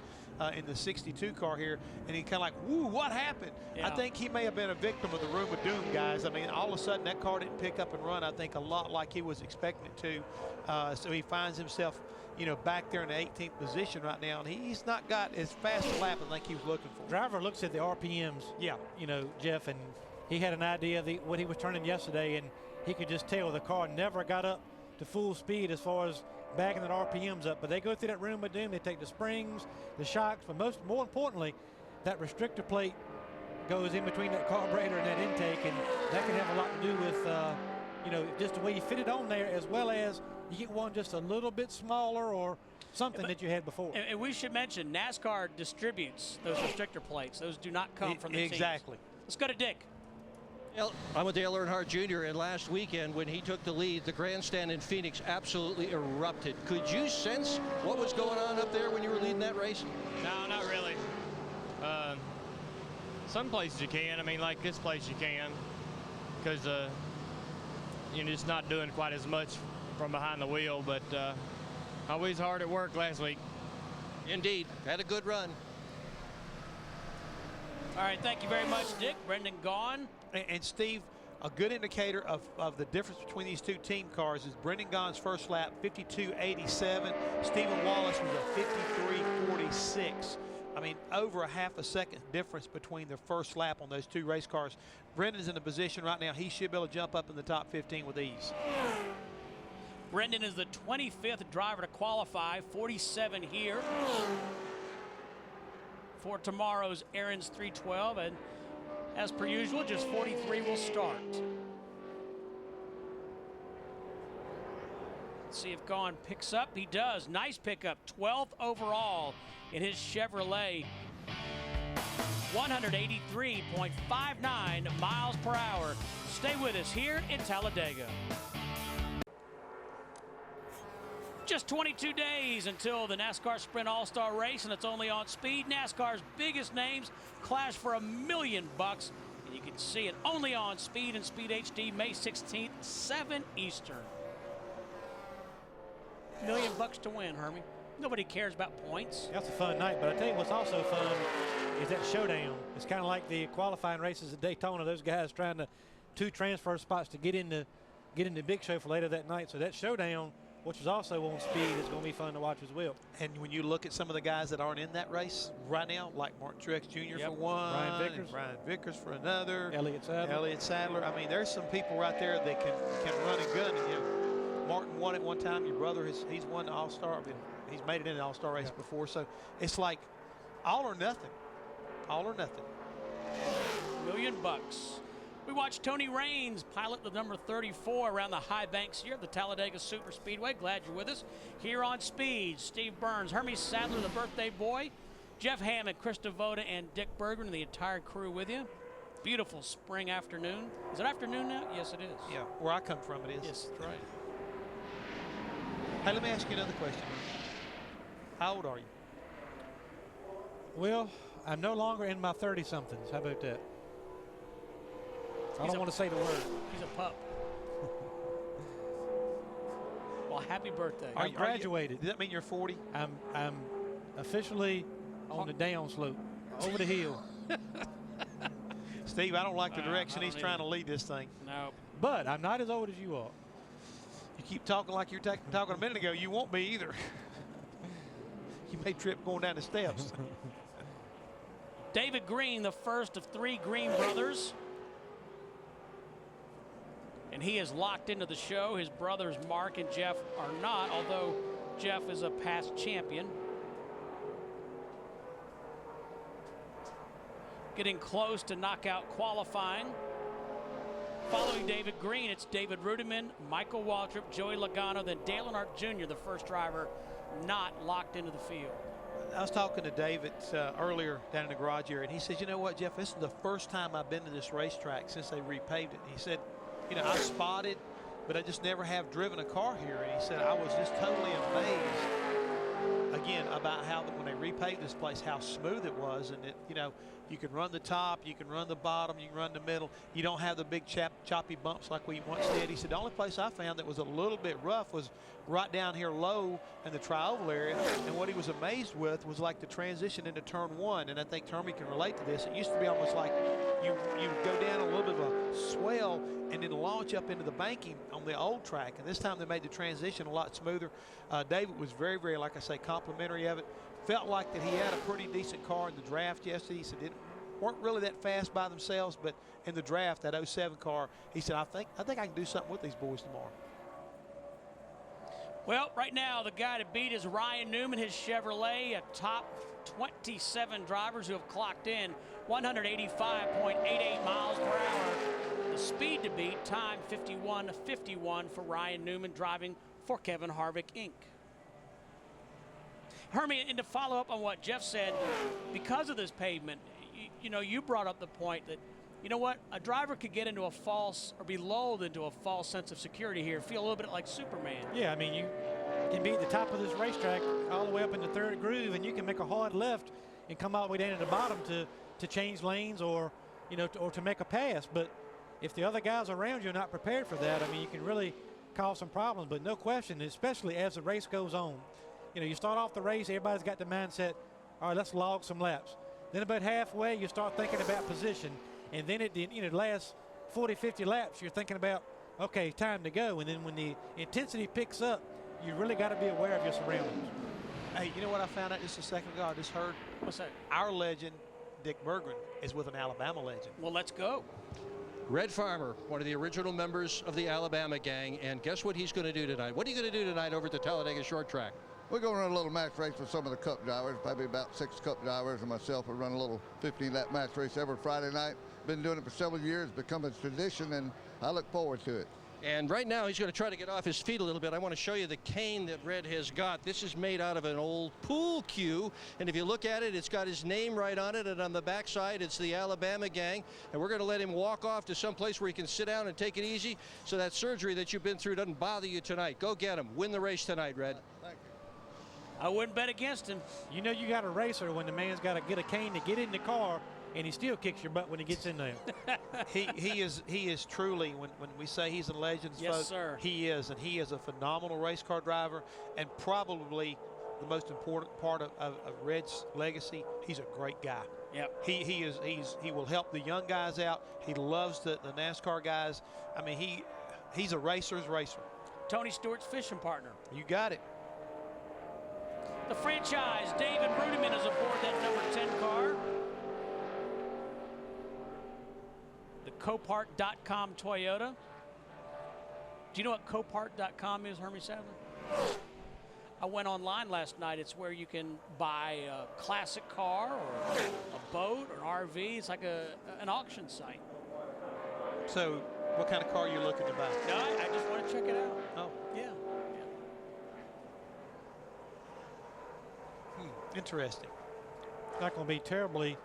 in the 62 car here, and he kind of like, woo, what happened? Yeah. I think he may have been a victim of the room of doom, guys. I mean, all of a sudden that car didn't pick up and run, I think, a lot like he was expecting it to. So he finds himself, you know, back there in the 18th position right now, and he's not got as fast a lap as I think he was looking for. Driver looks at the RPMs, you know, Jeff, and he had an idea of what he was turning yesterday, and he could just tell the car never got up to full speed as far as backing the RPMs up. But they go through that room of doom. They take the springs, the shocks, but more importantly, that restrictor plate goes in between that carburetor and that intake, and that can have a lot to do with, you know, just the way you fit it on there, as well as you get one just a little bit smaller or something that you had before. And we should mention NASCAR distributes those restrictor plates. Those do not come from the teams. Exactly. Let's go to Dick. I'm with Dale Earnhardt Jr., and last weekend when he took the lead, the grandstand in Phoenix absolutely erupted. Could you sense what was going on up there when you were leading that race? No, not really. Some places you can. I mean, like this place you can, because you're just not doing quite as much from behind the wheel, but always hard at work last week. Indeed. Had a good run. All right, thank you very much, Dick. Brendan Gaughan. And Steve, a good indicator of the difference between these two team cars is Brendan Gaughan's first lap, 52.87. Stephen Wallace was a 53.46. I mean, over a half a second difference between the first lap on those two race cars. Brendan's in a position right now, he should be able to jump up in the top 15 with ease. Brendan is the 25th driver to qualify, 47 here for tomorrow's Aaron's 312, and as per usual, just 43 will start. Let's see if Gaughan picks up. He does. Nice pickup. 12th overall in his Chevrolet. 183.59 miles per hour. Stay with us here in Talladega. Just 22 days until the NASCAR Sprint All-Star Race, and it's only on Speed. NASCAR's biggest names clash for $1 million, and you can see it only on Speed and Speed HD, May 16th, 7 Eastern. $1 million to win, Hermie. Nobody cares about points. That's a fun night, but I tell you what's also fun is that showdown. It's kind of like the qualifying races at Daytona. Those guys trying to two transfer spots to get in the big show for later that night. So that showdown, which is also on Speed, is going to be fun to watch as well. And when you look at some of the guys that aren't in that race right now, like Martin Truex Jr. for one, Brian Vickers for another, Elliott Sadler. I mean, there's some people right there that can run and gun. And, you know, Martin won at one time. Your brother, he's won the All-Star. He's made it in the All-Star race before. So it's like all or nothing. All or nothing. $1 million. We watched Tony Raines pilot the number 34 around the high banks here at the Talladega Superspeedway. Glad you're with us here on Speed. Steve Burns, Hermie Sadler, the birthday boy, Jeff Hammond, Chris Devoda, and Dick Bergman, and the entire crew with you. Beautiful spring afternoon. Is it afternoon now? Yes, it is. Yeah, where I come from, it is. Yes, that's right. Hey, let me ask you another question. How old are you? Well, I'm no longer in my 30-somethings. How about that? I don't want to say the word. He's a pup. Well, happy birthday. I graduated. Does that mean you're 40? I'm officially on the downslope, over the hill. Steve, I don't like the direction he's trying to lead this thing. No. But I'm not as old as you are. You keep talking like you're talking a minute ago. You won't be either. You may trip going down the steps. David Green, the first of 3 Green brothers. And he is locked into the show. His brothers Mark and Jeff are not, although Jeff is a past champion. Getting close to knockout qualifying. Following David Green, it's David Rudiman, Michael Waltrip, Joey Logano, then Dale Earnhardt Jr., the first driver not locked into the field. I was talking to David earlier down in the garage area, and he says, you know what, Jeff, this is the first time I've been to this racetrack since they repaved it. And he said, you know, I spotted, but I just never have driven a car here. And he said, I was just totally amazed, again, about how when they repaved this place, how smooth it was. And, you know, you can run the top, you can run the bottom, you can run the middle. You don't have the big choppy bumps like we once did. He said, the only place I found that was a little bit rough was right down here low in the tri-oval area. And what he was amazed with was like the transition into turn 1. And I think Hermie can relate to this. It used to be almost like you go down a little bit of a swell and then launch up into the banking on the old track. And this time they made the transition a lot smoother. David was very, very, like I say, complimentary of it. Felt like that he had a pretty decent car in the draft yesterday. He said they weren't really that fast by themselves, but in the draft, that 07 car, he said, I think I can do something with these boys tomorrow. Well, right now, the guy to beat is Ryan Newman, his Chevrolet, a top 27 drivers who have clocked in 185.88 miles per hour. The speed to beat, time 51:51 for Ryan Newman, driving for Kevin Harvick, Inc. Hermie, and to follow up on what Jeff said, because of this pavement, you know, you brought up the point that, you know what, a driver could get into a false, or be lulled into a false sense of security here, feel a little bit like Superman. Yeah, I mean, you can be at the top of this racetrack all the way up in the 3rd groove, and you can make a hard left and come all the way down to the bottom to change lanes or, you know, or to make a pass. But if the other guys around you are not prepared for that, I mean, you can really cause some problems. But no question, especially as the race goes on. You know, you start off the race, everybody's got the mindset, all right, let's log some laps. Then about halfway, you start thinking about position. And then at the, you know, last 40, 50 laps, you're thinking about, okay, time to go. And then when the intensity picks up, you really got to be aware of your surroundings. Hey, you know what I found out just a second ago? I just heard. What's that? Our legend, Dick Berggren, is with an Alabama legend. Well, let's go. Red Farmer, one of the original members of the Alabama gang, and guess what he's going to do tonight? What are you going to do tonight over at the Talladega Short Track? We're going to run a little match race with some of the Cup drivers, probably about 6 Cup drivers, and myself will run a little 15-lap match race every Friday night. Been doing it for several years, become a tradition, and I look forward to it. And right now he's going to try to get off his feet a little bit. I want to show you the cane that Red has got. This is made out of an old pool cue, and if you look at it, it's got his name right on it, and on the backside it's the Alabama gang. And we're going to let him walk off to some place where he can sit down and take it easy, so that surgery that you've been through doesn't bother you tonight. Go get him. Win the race tonight, Red. Thank you. I wouldn't bet against him. You know you got a racer when the man's got to get a cane to get in the car, and he still kicks your butt when he gets in there. he is truly, when we say he's a legend, Yes, folks, sir. he is, and he is a phenomenal race car driver, and probably the most important part of Red's legacy. He's a great guy. Yep. He will help the young guys out. He loves the NASCAR guys. I mean, he's a racer's racer. Tony Stewart's fishing partner. You got it. The franchise, David Rudiman is aboard that number 10 car. The Copart.com Toyota. Do you know what Copart.com is, Hermie Sadler? I went online last night. It's where you can buy a classic car or a boat or an RV. It's like an auction site. So, what kind of car are you looking to buy? No, I just want to check it out. Oh. Yeah. Interesting. Not going to be terribly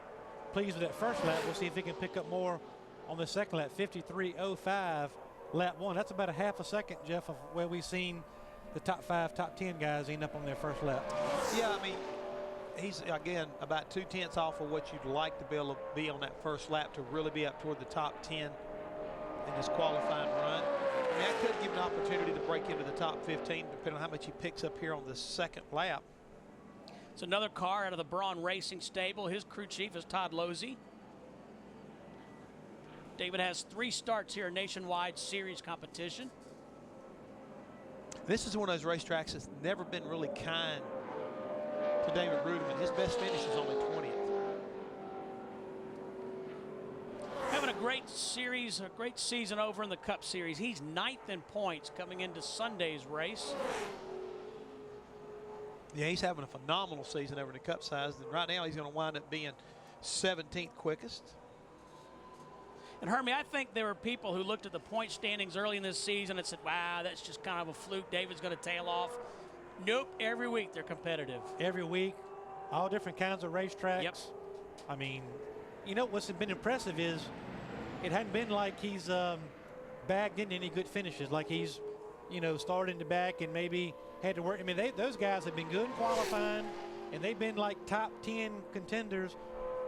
pleased with that first lap. We'll see if he can pick up more on the second lap. 53.05 lap 1. That's about a half a second, Jeff, of where we've seen the top 5, top 10 guys end up on their first lap. Yeah, I mean, he's, again, about 2/10 off of what you'd like to be able to be on that first lap to really be up toward the top 10 in this qualifying run. I mean, that could give him an opportunity to break into the top 15, depending on how much he picks up here on the second lap. It's another car out of the Braun Racing stable. His crew chief is Todd Losey. David has 3 starts here in Nationwide Series competition. This is one of those racetracks that's never been really kind to David Rudiman. His best finish is only 20th. Having a great series, a great season over in the Cup Series. He's 9th in points coming into Sunday's race. Yeah, he's having a phenomenal season over in the Cup size. And right now he's going to wind up being 17th quickest. And Hermie, I think there were people who looked at the point standings early in this season and said, wow, that's just kind of a fluke. David's going to tail off. Nope, every week they're competitive. Every week, all different kinds of racetracks. Yep. I mean, you know what's been impressive is it hadn't been like he's bagged in any good finishes, like he's, you know, started in the back and maybe had to work. I mean, those guys have been good in qualifying, and they've been like top 10 contenders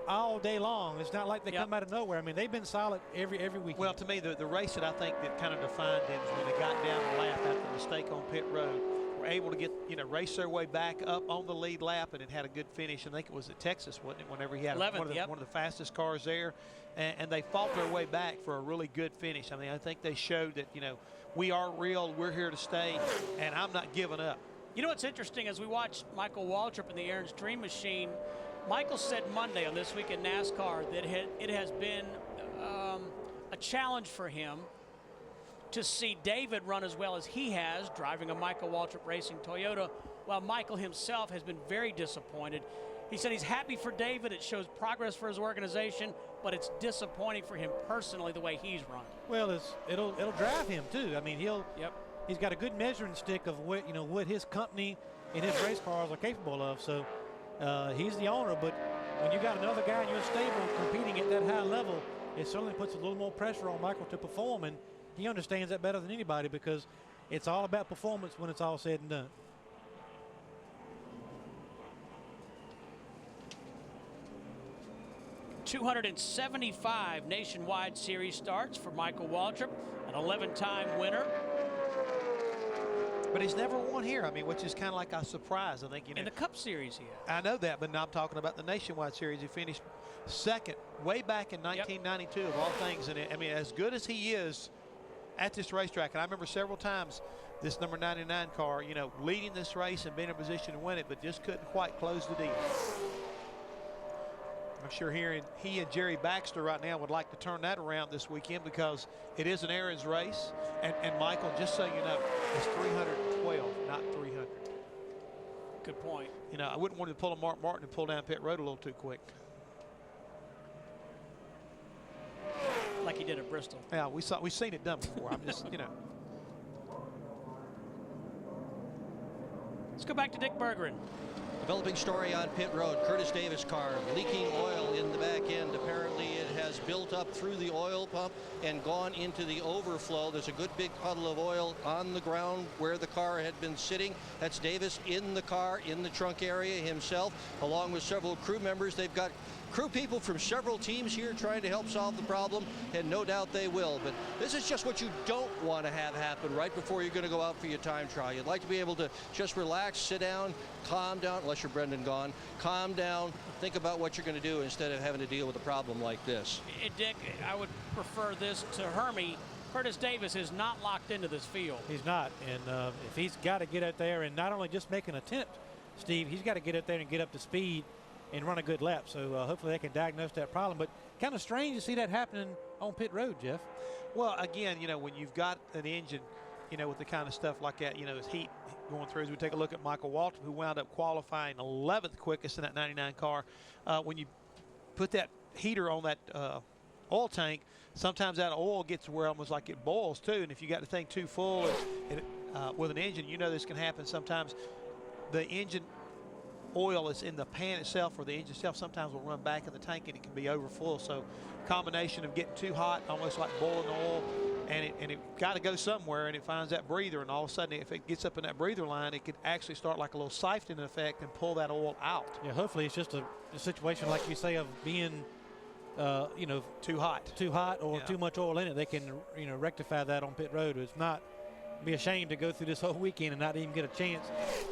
all day long. It's not like they come out of nowhere. I mean, they've been solid every week. Well, to me, the race that I think that kind of defined them is when they got down the lap after the mistake on pit road, were able to get, you know, race their way back up on the lead lap, and it had a good finish. I think it was at Texas, wasn't it, whenever he had 11th, one of the fastest cars there, and they fought their way back for a really good finish. I mean, I think they showed that, you know, we are real, we're here to stay, and I'm not giving up. You know what's interesting, as we watched Michael Waltrip in the Aaron's Dream Machine, Michael said Monday on This Week in NASCAR that it has been a challenge for him to see David run as well as he has, driving a Michael Waltrip Racing Toyota, while Michael himself has been very disappointed. He said he's happy for David. It shows progress for his organization, but it's disappointing for him personally the way he's run. Well, it'll drive him too. I mean, he's got a good measuring stick of what, you know, what his company and his race cars are capable of. So he's the owner, but when you got another guy in your stable competing at that high level, it certainly puts a little more pressure on Michael to perform, and he understands that better than anybody because it's all about performance when it's all said and done. $275 Nationwide Series starts for Michael Waltrip, an 11-time winner. But he's never won here, I mean, which is kind of like a surprise, I think. You know, in the Cup Series he has. I know that, but now I'm talking about the Nationwide Series. He finished second way back in 1992 of all things. And I mean, as good as he is, at this racetrack. And I remember several times this number 99 car, you know, leading this race and being in a position to win it, but just couldn't quite close the deal. I'm sure he and Jerry Baxter right now would like to turn that around this weekend because it is an Aaron's race. And Michael, just so you know, it's 312, not 300. Good point. You know, I wouldn't want to pull a Mark Martin and pull down pit road a little too quick. Like he did at Bristol. Yeah, we've seen it done before. I'm just, you know. Let's go back to Dick Berggren. Developing story on pit road. Curtis Davis car leaking oil in the back end. Apparently it has built up through the oil pump and gone into the overflow. There's a good big puddle of oil on the ground where the car had been sitting. That's Davis in the car, in the trunk area himself, along with several crew members. They've got crew people from several teams here trying to help solve the problem, and no doubt they will. But this is just what you don't want to have happen right before you're going to go out for your time trial. You'd like to be able to just relax, sit down, calm down, unless you're Brendan Gaughan, calm down, think about what you're going to do instead of having to deal with a problem like this. Dick, I would prefer this to Hermie. Curtis Davis is not locked into this field. He's not, and if he's got to get out there and not only just make an attempt, Steve, he's got to get out there and get up to speed and run a good lap. So hopefully they can diagnose that problem. But kind of strange to see that happening on pit road, Jeff. Well, again, you know, when you've got an engine, you know, with the kind of stuff like that, you know, as heat going through, as we take a look at Michael Waltrip, who wound up qualifying 11th quickest in that 99 car. When you put that heater on that oil tank, sometimes that oil gets where almost like it boils too. And if you got the thing too full and with an engine, you know this can happen sometimes. The engine oil is in the pan itself, or the engine itself sometimes will run back in the tank and it can be over full. So combination of getting too hot, almost like boiling oil, and it got to go somewhere, and it finds that breather, and all of a sudden if it gets up in that breather line, it could actually start like a little siphoning effect and pull that oil out. Yeah, hopefully it's just a situation like you say of being you know, too hot or too much oil in it. They can, you know, rectify that on pit road. It's not be ashamed to go through this whole weekend and not even get a chance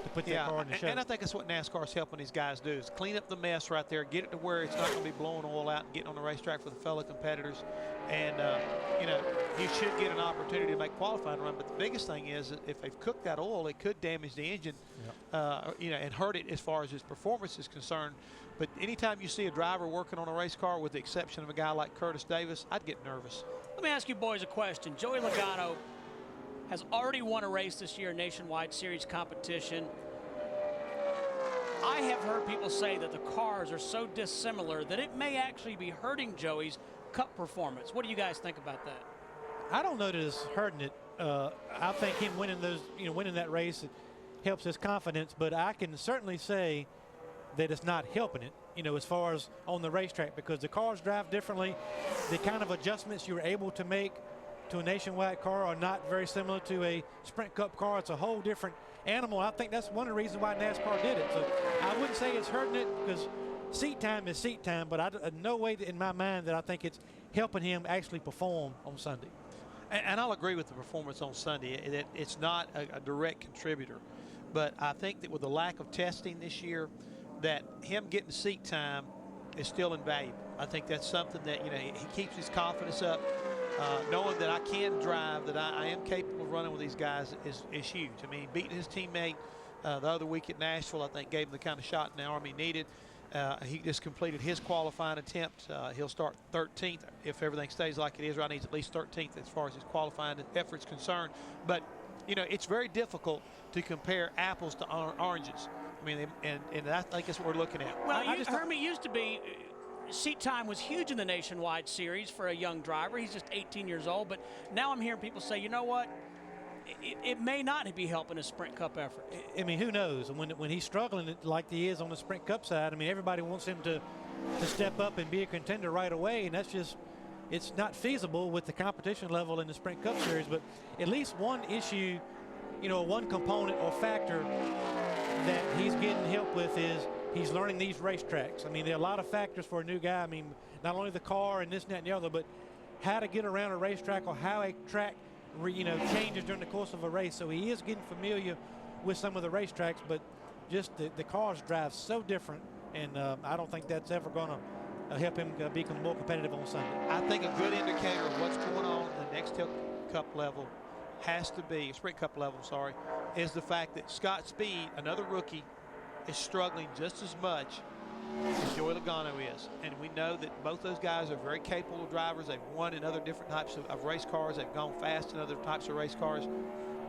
to put that car in the show. And I think that's what NASCAR is helping these guys do, is clean up the mess right there, get it to where it's not going to be blowing oil out and getting on the racetrack for the fellow competitors. And, you know, you should get an opportunity to make qualifying run. But the biggest thing is that if they've cooked that oil, it could damage the engine, you know, and hurt it as far as its performance is concerned. But anytime you see a driver working on a race car, with the exception of a guy like Curtis Davis, I'd get nervous. Let me ask you boys a question. Joey Logano has already won a race this year in Nationwide Series competition. I have heard people say that the cars are so dissimilar that it may actually be hurting Joey's Cup performance. What do you guys think about that? I don't know that it's hurting it. I think him winning winning that race, it helps his confidence, but I can certainly say that it's not helping it, you know, as far as on the racetrack, because the cars drive differently. The kind of adjustments you're able to make to a Nationwide car are not very similar to a Sprint Cup car. It's a whole different animal. I think that's one of the reasons why NASCAR did it. So I wouldn't say it's hurting it, because seat time is seat time, but no way in my mind that I think it's helping him actually perform on Sunday. And I'll agree with the performance on Sunday. It's not a direct contributor, but I think that with the lack of testing this year, that him getting seat time is still invaluable. I think that's something that, you know, he keeps his confidence up. Knowing that I can drive, that I am capable of running with these guys is huge. I mean, beating his teammate the other week at Nashville, I think gave him the kind of shot in the arm he needed. He just completed his qualifying attempt. He'll start 13th if everything stays like it is right now. He's at least 13th as far as his qualifying effort's concerned. But, you know, it's very difficult to compare apples to oranges. I mean, and I think that's what we're looking at. Well, Hermie used to be. Seat time was huge in the Nationwide Series for a young driver. He's just 18 years old, but now I'm hearing people say, you know what, it may not be helping his Sprint Cup effort. I mean, who knows? When he's struggling like he is on the Sprint Cup side, I mean, everybody wants him to step up and be a contender right away, and that's just, it's not feasible with the competition level in the Sprint Cup Series. But at least one issue, you know, one component or factor that he's getting help with is he's learning these racetracks. I mean, there are a lot of factors for a new guy. I mean, not only the car and this and that and the other, but how to get around a racetrack or how a track, you know, changes during the course of a race. So he is getting familiar with some of the racetracks, but just the cars drive so different, and I don't think that's ever going to help him become more competitive on Sunday. I think a good indicator of what's going on in the next Cup level has to be, Sprint Cup level, sorry, is the fact that Scott Speed, another rookie, is struggling just as much as Joey Logano is. And we know that both those guys are very capable drivers. They've won in other different types of race cars. They've gone fast in other types of race cars.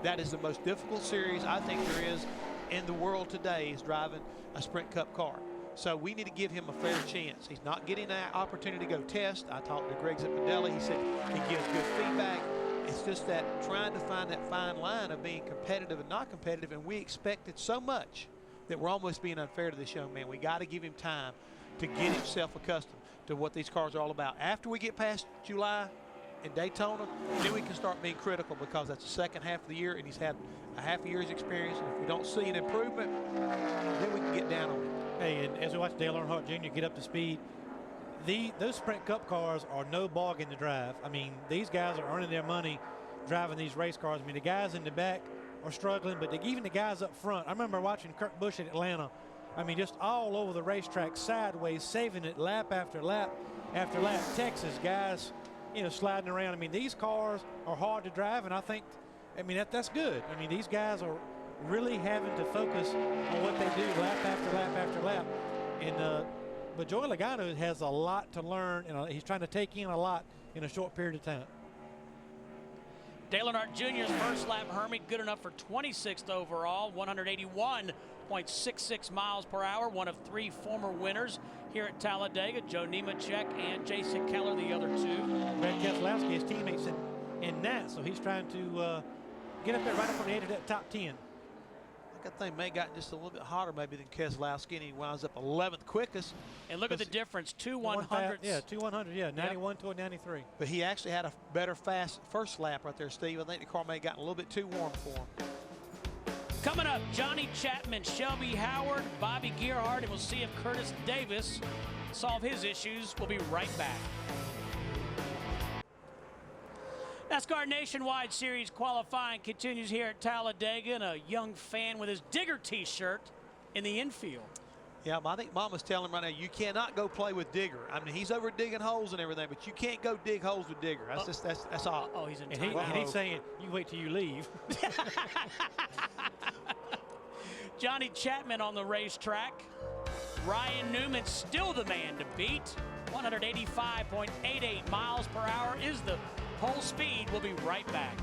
That is the most difficult series I think there is in the world today, is driving a Sprint Cup car. So we need to give him a fair chance. He's not getting that opportunity to go test. I talked to Greg Zipadelli. He said he gives good feedback. It's just that trying to find that fine line of being competitive and not competitive, and we expected so much that we're almost being unfair to this young man. We got to give him time to get himself accustomed to what these cars are all about. After we get past July in Daytona, then we can start being critical, because that's the second half of the year, and he's had a half a year's experience. And if we don't see an improvement, then we can get down on it. Hey, and as we watch Dale Earnhardt Jr. get up to speed, those Sprint Cup cars are no bargain to drive. I mean, these guys are earning their money driving these race cars. I mean, the guys in the back are struggling, but even the guys up front. I remember watching Kurt Busch at Atlanta. I mean, just all over the racetrack, sideways, saving it lap after lap after lap. Texas guys, you know, sliding around. I mean, these cars are hard to drive, and I think, I mean, that's good. I mean, these guys are really having to focus on what they do lap after lap after lap. And but Joey Logano has a lot to learn, and he's trying to take in a lot in a short period of time. Dale Earnhardt Jr.'s first lap Hermie, good enough for 26th overall, 181.66 miles per hour, one of 3 former winners here at Talladega. Joe Nemechek and Jason Keller, the other 2. Brad Keselowski, his teammates in that, so he's trying to get up there right up on the edge of that top 10. I think May got just a little bit hotter maybe than Keselowski, and he winds up 11th quickest. And look at the difference, 2 100s. Yeah, 2 100, yeah, 91 to a 93. But he actually had a better fast first lap right there, Steve. I think the car may have gotten a little bit too warm for him. Coming up, Johnny Chapman, Shelby Howard, Bobby Gearhart, and we'll see if Curtis Davis solve his issues. We'll be right back. NASCAR Nationwide Series qualifying continues here at Talladega, and a young fan with his Digger t-shirt in the infield. Yeah, I think Mama's telling him right now, you cannot go play with Digger. I mean, he's over digging holes and everything, but you can't go dig holes with Digger. That's that's all. Oh, he's in and he's saying, you wait till you leave. Johnny Chapman on the racetrack. Ryan Newman still the man to beat. 185.88 miles per hour is the pole speed. We'll be right back.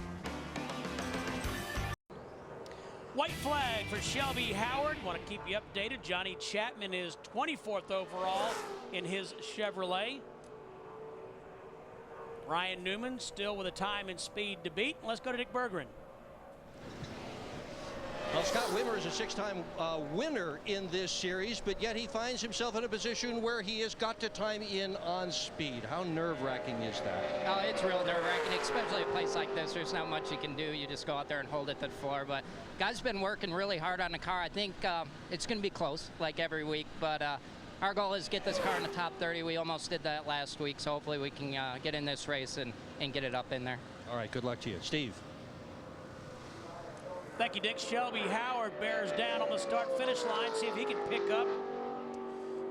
White flag for Shelby Howard. Want to keep you updated. Johnny Chapman is 24th overall in his Chevrolet. Ryan Newman still with a time and speed to beat. Let's go to Dick Berggren. Well, Scott Wimmer is a 6-time winner in this series, but yet he finds himself in a position where he has got to time in on speed. How nerve-wracking is that? Oh, it's real nerve-wracking, especially a place like this. There's not much you can do. You just go out there and hold it to the floor. But guys been working really hard on the car. I think it's going to be close, like every week. But our goal is to get this car in the top 30. We almost did that last week, so hopefully we can get in this race and get it up in there. All right, good luck to you. Steve. Thank you, Dick. Shelby Howard bears down on the start-finish line. See if he can pick up.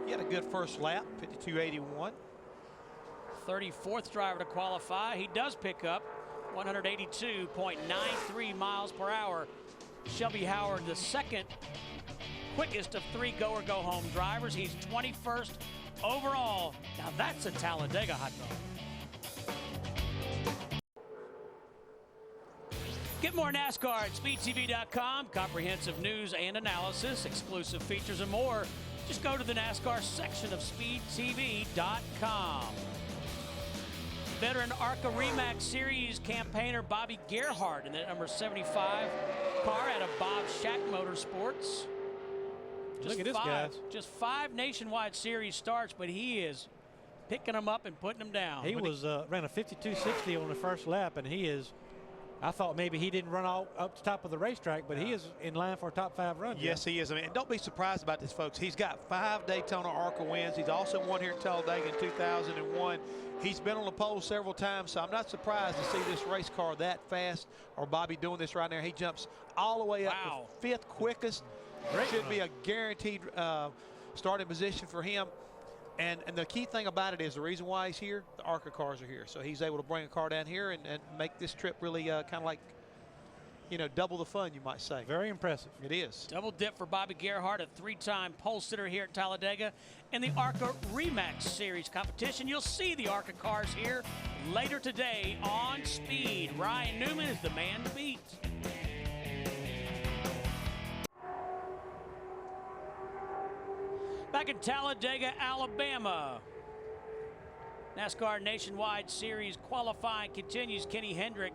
He had a good first lap, 52.81. 34th driver to qualify. He does pick up 182.93 miles per hour. Shelby Howard, the second quickest of 3 go or go home drivers. He's 21st overall. Now that's a Talladega hot dog. Get more NASCAR at SpeedTV.com. Comprehensive news and analysis, exclusive features, and more. Just go to the NASCAR section of SpeedTV.com. Veteran ARCA REMAX Series campaigner Bobby Gearhart in that number 75 car out of Bob Shack Motorsports. Look at this guy. Just 5 Nationwide Series starts, but he is picking them up and putting them down. He was ran a 52.60 on the first lap, and he is. I thought maybe he didn't run all up the top of the racetrack, but he is in line for a top 5 run. Yes, he is. I mean, and don't be surprised about this, folks. He's got 5 Daytona ARCA wins. He's also won here at Talladega in 2001. He's been on the pole several times, so I'm not surprised to see this race car that fast, or Bobby doing this right now. He jumps all the way up to 5th quickest. Should be a guaranteed starting position for him. And the key thing about it is the reason why he's here, the ARCA cars are here. So he's able to bring a car down here and make this trip really kind of like, you know, double the fun, you might say. Very impressive. It is. Double dip for Bobby Gearhart, a 3-time pole sitter here at Talladega. In the ARCA Remax Series competition, you'll see the ARCA cars here later today on Speed. Ryan Newman is the man to beat. Back in Talladega, Alabama. NASCAR Nationwide Series qualifying continues. Kenny Hendrick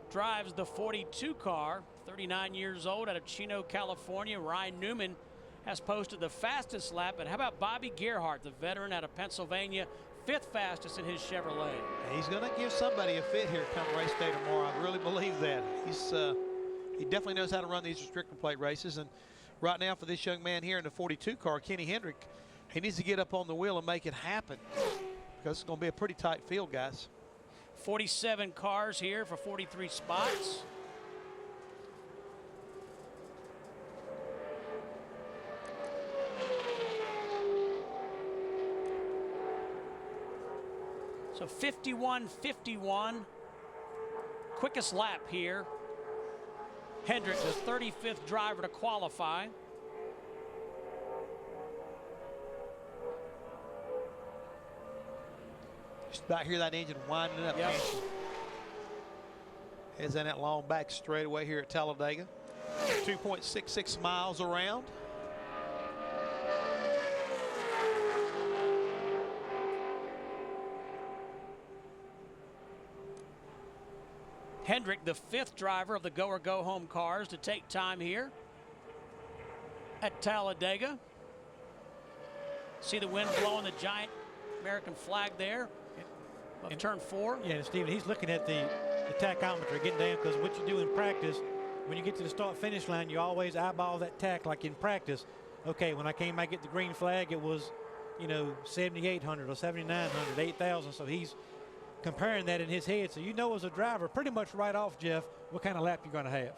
drives the 42 car, 39 years old, out of Chino, California. Ryan Newman has posted the fastest lap. And how about Bobby Gearhart, the veteran out of Pennsylvania, 5th fastest in his Chevrolet. He's going to give somebody a fit here come race day tomorrow. I really believe that. He definitely knows how to run these restrictor plate races. And right now for this young man here in the 42 car, Kenny Hendrick, he needs to get up on the wheel and make it happen, because it's going to be a pretty tight field, guys. 47 cars here for 43 spots. So 51-51, quickest lap here. Hendrick, the 35th driver to qualify. Just about hear that engine winding up. Yep. Heads in that long back straightaway here at Talladega. 2.66 miles around. Hendrick, the 5th driver of the Go or Go Home cars to take time here at Talladega. See the wind blowing the giant American flag there of turn 4. Yeah, and Steven, he's looking at the tachometer getting down, because what you do in practice, when you get to the start-finish line, you always eyeball that tach like in practice. Okay, when I came back at the green flag, it was, you know, 7,800 or 7,900, 8,000. So he's comparing that in his head. So you know as a driver pretty much right off, Jeff, what kind of lap you're going to have.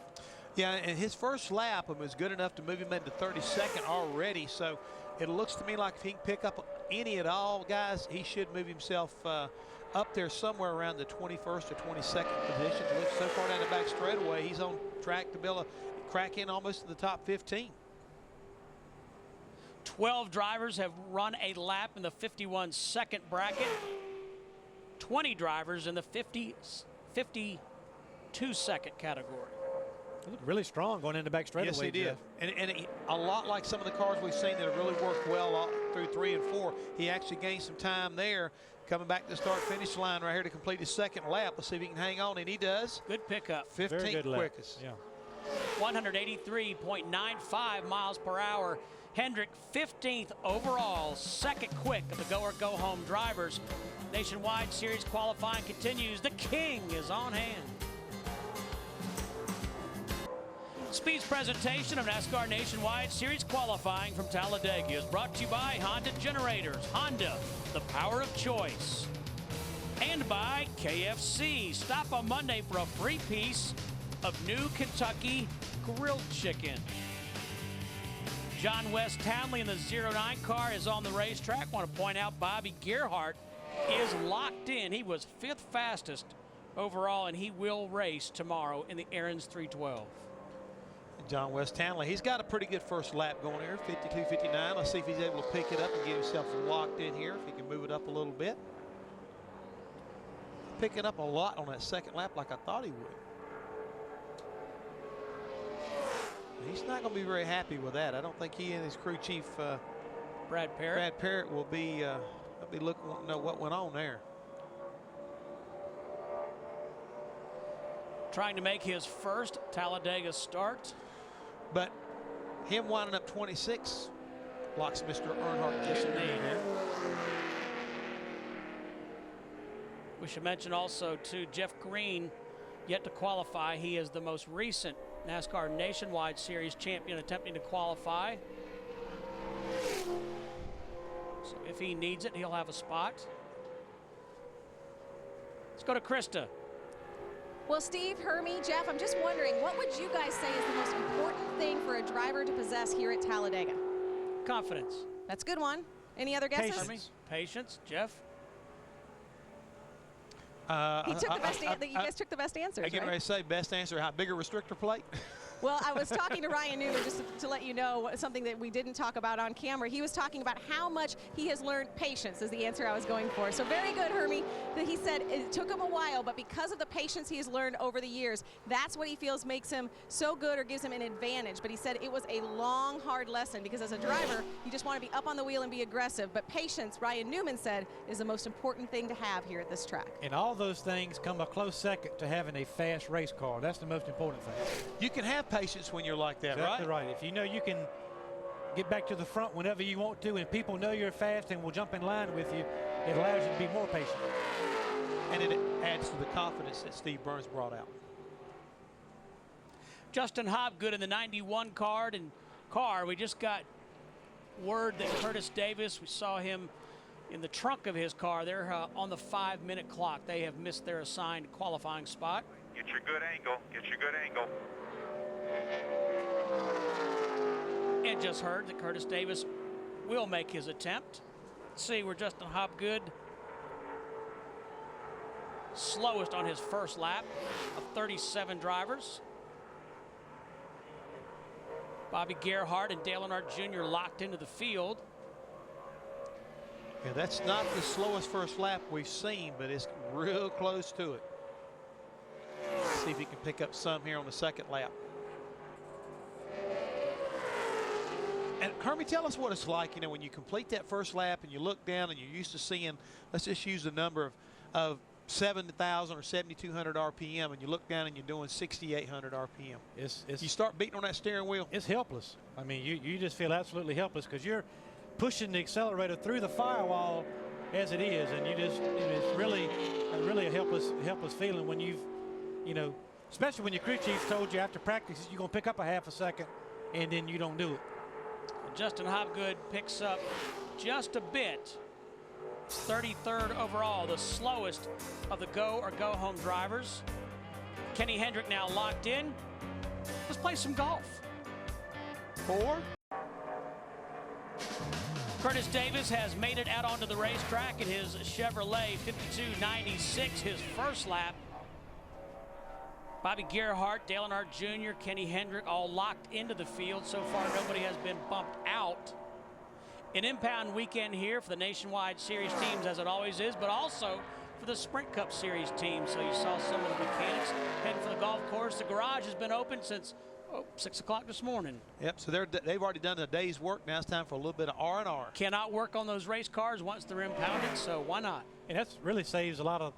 Yeah, and his first lap was good enough to move him into 32nd already. So it looks to me like if he can pick up any at all, guys, he should move himself up there somewhere around the 21st or 22nd position. So far down the back straightaway, he's on track to be able to crack in almost to the top 15. 12 drivers have run a lap in the 51-second bracket. 20 drivers in the 52-second category. He looked really strong going into back straightaway. Yes, he did. Jeff. And a lot like some of the cars we've seen that have really worked well through 3 and 4. He actually gained some time there, coming back to the start-finish line right here to complete his 2nd lap. Let's see if he can hang on, and he does. Good pickup. 15th quickest. Yeah. 183.95 miles per hour. Hendrick, 15th overall, 2nd quick of the Go or Go Home drivers. Nationwide Series qualifying continues. The King is on hand. Speed's presentation of NASCAR Nationwide Series qualifying from Talladega is brought to you by Honda Generators. Honda, the power of choice. And by KFC. Stop on Monday for a free piece of new Kentucky grilled chicken. John West Townley in the 09 car is on the racetrack. Want to point out Bobby Gearhart is locked in. He was 5th fastest overall, and he will race tomorrow in the Aaron's 312. John West Townley, he's got a pretty good first lap going here, 52-59. Let's see if he's able to pick it up and get himself locked in here, if he can move it up a little bit. Picking up a lot on that 2nd lap like I thought he would. He's not going to be very happy with that. I don't think he and his crew chief, Brad Parrott, will be looking to know what went on there. Trying to make his first Talladega start. But him winding up 26 locks Mr. Earnhardt. Yes, indeed. We should mention also, too, Jeff Green yet to qualify. He is the most recent NASCAR Nationwide Series champion attempting to qualify. So if he needs it, he'll have a spot. Let's go to Krista. Well, Steve, Hermie, Jeff, I'm just wondering, what would you guys say is the most important thing for a driver to possess here at Talladega? Confidence. That's a good one. Any other guesses? Patience. Jeff? He took the best. You guys took the best answers. I get ready to say best answer. How big a restrictor plate? Well, I was talking to Ryan Newman just to let you know something that we didn't talk about on camera. He was talking about how much he has learned patience is the answer I was going for. So very good, Hermie. That he said it took him a while, but because of the patience he has learned over the years, that's what he feels makes him so good or gives him an advantage. But he said it was a long, hard lesson because as a driver, you just want to be up on the wheel and be aggressive. But patience, Ryan Newman said, is the most important thing to have here at this track. And all those things come a close second to having a fast race car. That's the most important thing. You can have patience when you're like that, exactly right? If you know you can get back to the front whenever you want to, and people know you're fast and will jump in line with you, it allows you to be more patient. And it adds to the confidence that Steve Burns brought out. Justin Hobgood in the 91 car. We just got word that Curtis Davis, we saw him in the trunk of his car. They're on the 5-minute clock. They have missed their assigned qualifying spot. Get your good angle. Get your good angle. And just heard that Curtis Davis will make his attempt. Let's see where Justin Hobgood, slowest on his first lap of 37 drivers. Bobby Gearhart and Dale Earnhardt Jr. locked into the field. Yeah, that's not the slowest first lap we've seen, but it's real close to it. Let's see if he can pick up some here on the second lap. And Hermie, tell us what it's like, you know, when you complete that first lap and you look down and you're used to seeing, let's just use the number of 7,000 or 7,200 RPM, and you look down and you're doing 6,800 RPM. You start beating on that steering wheel. It's helpless. I mean, you just feel absolutely helpless because you're pushing the accelerator through the firewall as it is, and it's really a helpless feeling when especially when your crew chief told you after practice you're going to pick up a half a second, and then you don't do it. Justin Hobgood picks up just a bit. 33rd overall, the slowest of the go or go home drivers. Kenny Hendrick now locked in. Let's play some golf. 4. Curtis Davis has made it out onto the racetrack in his Chevrolet 5296, his first lap. Bobby Gearhart, Dale Earnhardt Jr., Kenny Hendrick all locked into the field. So far, nobody has been bumped out. An impound weekend here for the Nationwide Series teams, as it always is, but also for the Sprint Cup Series teams. So you saw some of the mechanics heading for the golf course. The garage has been open since 6 o'clock this morning. Yep, so they've already done a day's work. Now it's time for a little bit of R&R. Cannot work on those race cars once they're impounded, so why not? And that really saves a lot of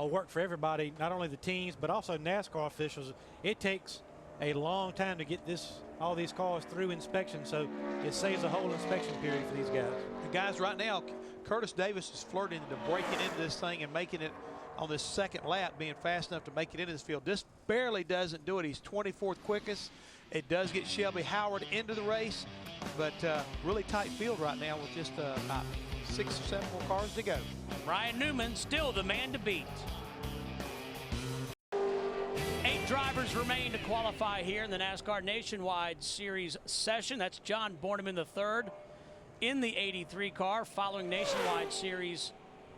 work for everybody, not only the teams, but also NASCAR officials. It takes a long time to get all these cars through inspection, so it saves a whole inspection period for these guys. The guys right now, Curtis Davis is flirting into breaking into this thing and making it on this second lap, being fast enough to make it into this field. This barely doesn't do it. He's 24th quickest. It does get Shelby Howard into the race, but really tight field right now with just about 6 or 7 more cars to go. Ryan Newman still the man to beat. 8 drivers remain to qualify here in the NASCAR Nationwide Series session. That's John Borneman III in the 83 car following Nationwide Series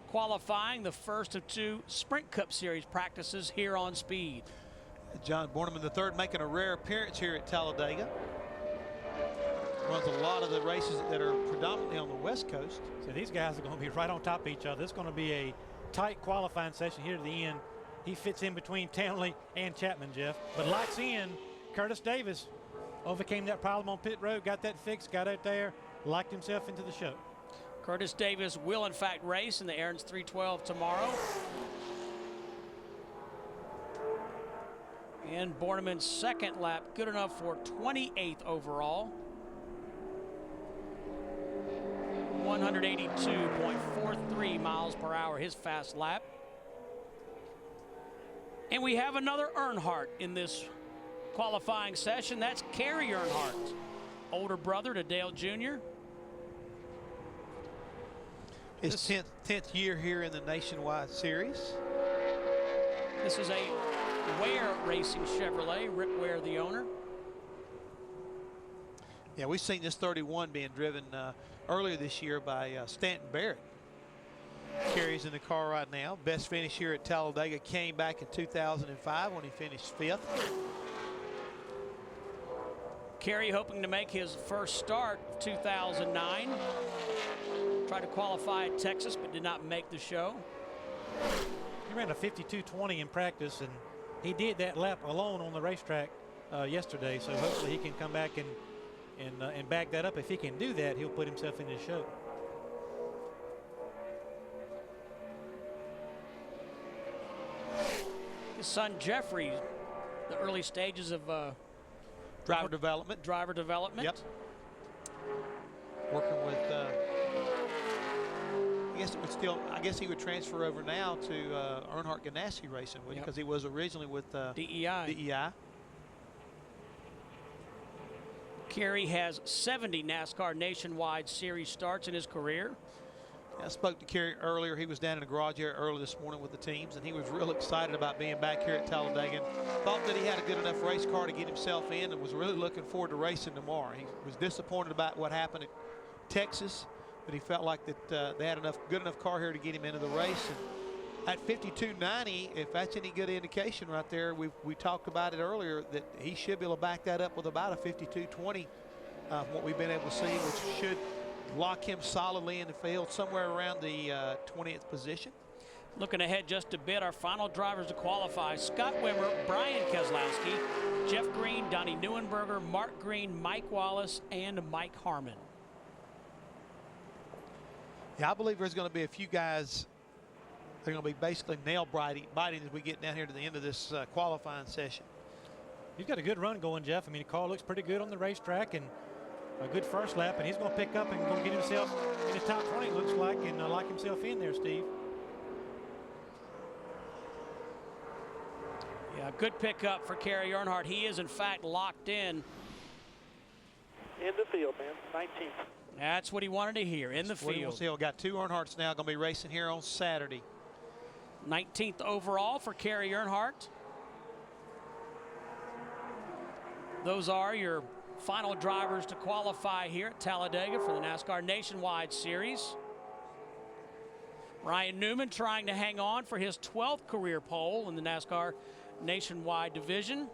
qualifying, the first of 2 Sprint Cup Series practices here on Speed. John Borneman III making a rare appearance here at Talladega. Runs a lot of the races that are predominantly on the West Coast. So these guys are going to be right on top of each other. It's going to be a tight qualifying session here to the end. He fits in between Townley and Chapman, Jeff. But locks in, Curtis Davis overcame that problem on pit road, got that fixed, got out there, locked himself into the show. Curtis Davis will in fact race in the Aaron's 312 tomorrow. And Borneman's second lap, good enough for 28th overall. 182.43 miles per hour, his fast lap. And we have another Earnhardt in this qualifying session. That's Carrie Earnhardt, older brother to Dale Jr. His 10th year here in the Nationwide Series. This is a Ware Racing Chevrolet, Rick Ware the owner. Yeah, we've seen this 31 being driven earlier this year by Stanton Barrett. Carrie's in the car right now. Best finish here at Talladega came back in 2005 when he finished 5th. Carrie hoping to make his first start 2009. Tried to qualify at Texas, but did not make the show. He ran a 52.20 in practice, and he did that lap alone on the racetrack yesterday. So hopefully he can come back and back that up. If he can do that, he'll put himself in his show. His son Jeffrey, the early stages of driver development. Yep. Working with, I guess he would transfer over now to Earnhardt Ganassi Racing, because he was originally with DEI. Carrie has 70 NASCAR Nationwide Series starts in his career. I spoke to Carrie earlier. He was down in the garage area early this morning with the teams, and he was real excited about being back here at Talladega. Thought that he had a good enough race car to get himself in, and was really looking forward to racing tomorrow. He was disappointed about what happened at Texas, but he felt like that they had good enough car here to get him into the race. And at 52.90, if that's any good indication right there, we talked about it earlier, that he should be able to back that up with about a 52.20 from what we've been able to see, which should lock him solidly in the field somewhere around the 20th position. Looking ahead just a bit, our final drivers to qualify: Scott Wimmer, Brian Keselowski, Jeff Green, Donnie Neuenberger, Mark Green, Mike Wallace, and Mike Harmon. Yeah, I believe there's going to be a few guys that are going to be basically nail biting as we get down here to the end of this qualifying session. He's got a good run going, Jeff. I mean, the car looks pretty good on the racetrack, and a good first lap, and he's going to pick up and going to get himself in the top 20, it looks like, and lock himself in there, Steve. Yeah, good pickup for Carrie Earnhardt. He is, in fact, locked in. In the field, man, 19th. That's what he wanted to hear, in the field. We'll got 2 Earnhardts now going to be racing here on Saturday. 19th overall for Carrie Earnhardt. Those are your final drivers to qualify here at Talladega for the NASCAR Nationwide Series. Ryan Newman trying to hang on for his 12th career pole in the NASCAR Nationwide division.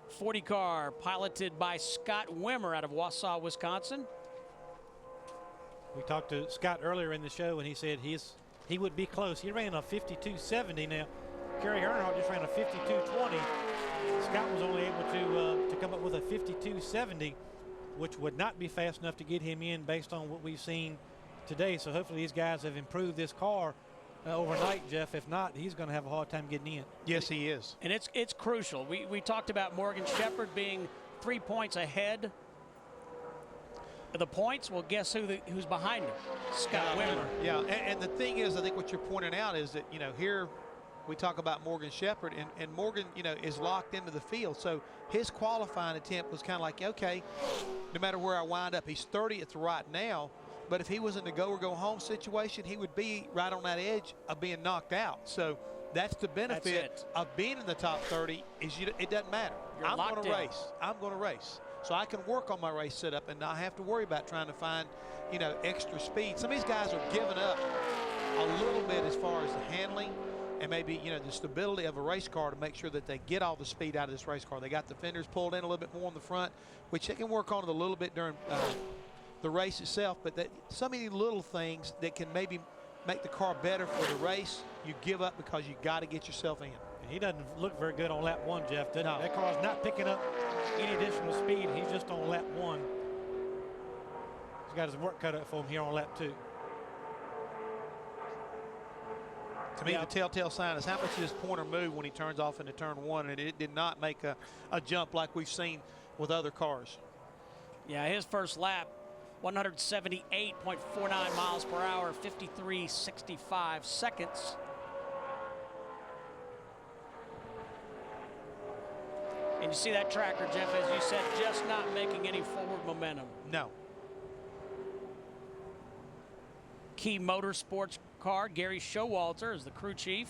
40 car piloted by Scott Wimmer out of Wausau, Wisconsin. We talked to Scott earlier in the show, and he said he would be close. He ran a 52.70 now. Carrie Earnhardt just ran a 52.20. Scott was only able to come up with a 52.70, which would not be fast enough to get him in based on what we've seen today. So hopefully these guys have improved this car overnight, Jeff. If not, he's going to have a hard time getting in. Yes, he is. And it's crucial. We talked about Morgan Shepherd being 3 points ahead of the points. Well, guess who's behind him? Scott Wimmer. Yeah, and the thing is, I think what you're pointing out is that, here we talk about Morgan Shepherd, and Morgan, is locked into the field. So his qualifying attempt was kind of like, okay, no matter where I wind up, he's 30th right now. But if he was in the go or go home situation, he would be right on that edge of being knocked out. So that's the benefit of being in the top 30 is it doesn't matter. I'm going to race. I'm going to race. So I can work on my race setup and not have to worry about trying to find, extra speed. Some of these guys are giving up a little bit as far as the handling and maybe, the stability of a race car to make sure that they get all the speed out of this race car. They got the fenders pulled in a little bit more on the front, which they can work on it a little bit during the race itself. But so many little things that can maybe make the car better for the race, you give up because you got to get yourself in. And he doesn't look very good on lap 1, Jeff. No. That car's not picking up any additional speed. He's just on lap 1. He's got his work cut out for him here on lap 2. To me, the telltale sign is how much does Pointer move when he turns off into turn 1, and it did not make a jump like we've seen with other cars. Yeah, his first lap, 178.49 miles per hour, 53.65 seconds. And you see that tracker, Jeff, as you said, just not making any forward momentum. No. Key Motorsports car, Gary Showalter is the crew chief.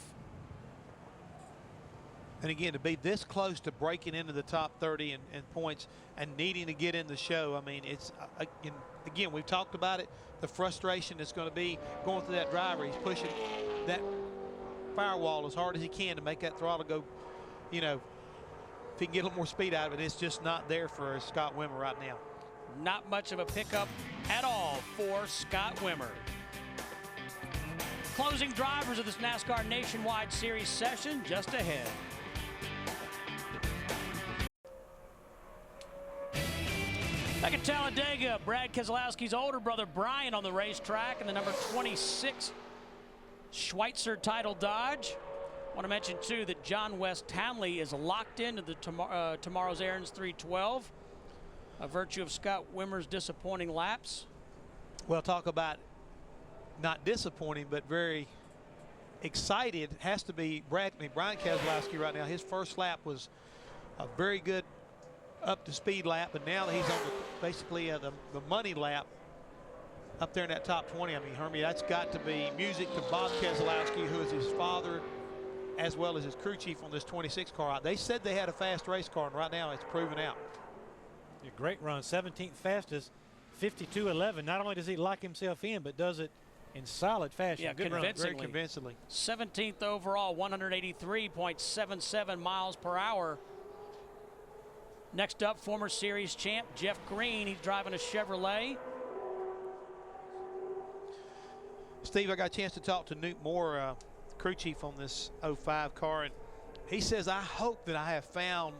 And again, to be this close to breaking into the top 30 in points and needing to get in the show, I mean, it's, again, we've talked about it, the frustration is going to be going through that driver. He's pushing that firewall as hard as he can to make that throttle go, you know, if he can get a little more speed out of it. It's just not there for Scott Wimmer right now. Not much of a pickup at all for Scott Wimmer. Closing drivers of this NASCAR Nationwide Series session just ahead. Back at Talladega, Brad Keselowski's older brother Brian on the racetrack in the number 26 Schweitzer title Dodge. Want to mention too that John West Townley is locked into the tomorrow's Aaron's 312, a virtue of Scott Wimmer's disappointing laps. Well, talk about not disappointing, but very excited. Has to be Brian Keselowski right now. His first lap was a very good up to speed lap, but now that he's on basically the money lap up there in that top 20, I mean, Hermie, that's got to be music to Bob Keselowski, who is his father as well as his crew chief on this 26 car. They said they had a fast race car, and right now it's proven out. A great run, 17th fastest, 52.11. Not only does he lock himself in, but does it in solid fashion. Yeah, good run. Very convincingly. 17th overall, 183.77 miles per hour. Next up, former series champ Jeff Green. He's driving a Chevrolet. Steve, I got a chance to talk to Newt Moore, crew chief on this 05 car, and he says, I hope that I have found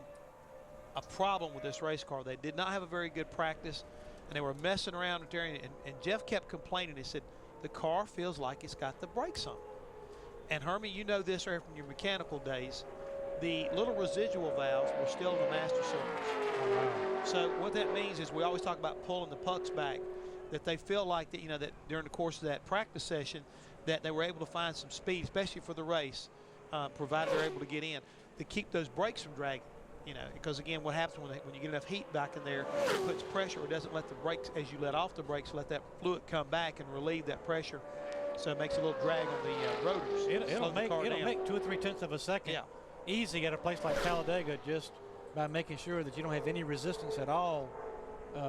a problem with this race car. They did not have a very good practice, and they were messing around with there, and Jeff kept complaining. He said, the car feels like it's got the brakes on. And Hermie, you know this right from your mechanical days. The little residual valves were still in the master cylinders. Oh, wow. So what that means is we always talk about pulling the pucks back, that they feel like that, you know, that during the course of that practice session that they were able to find some speed, especially for the race, provided they're able to get in, to keep those brakes from dragging. You know, because again, what happens when you get enough heat back in there, it puts pressure. It doesn't let the brakes, as you let off the brakes, let that fluid come back and relieve that pressure. So it makes a little drag on the rotors. It'll make 2 or 3 tenths of a second easy at a place like Talladega, just by making sure that you don't have any resistance at all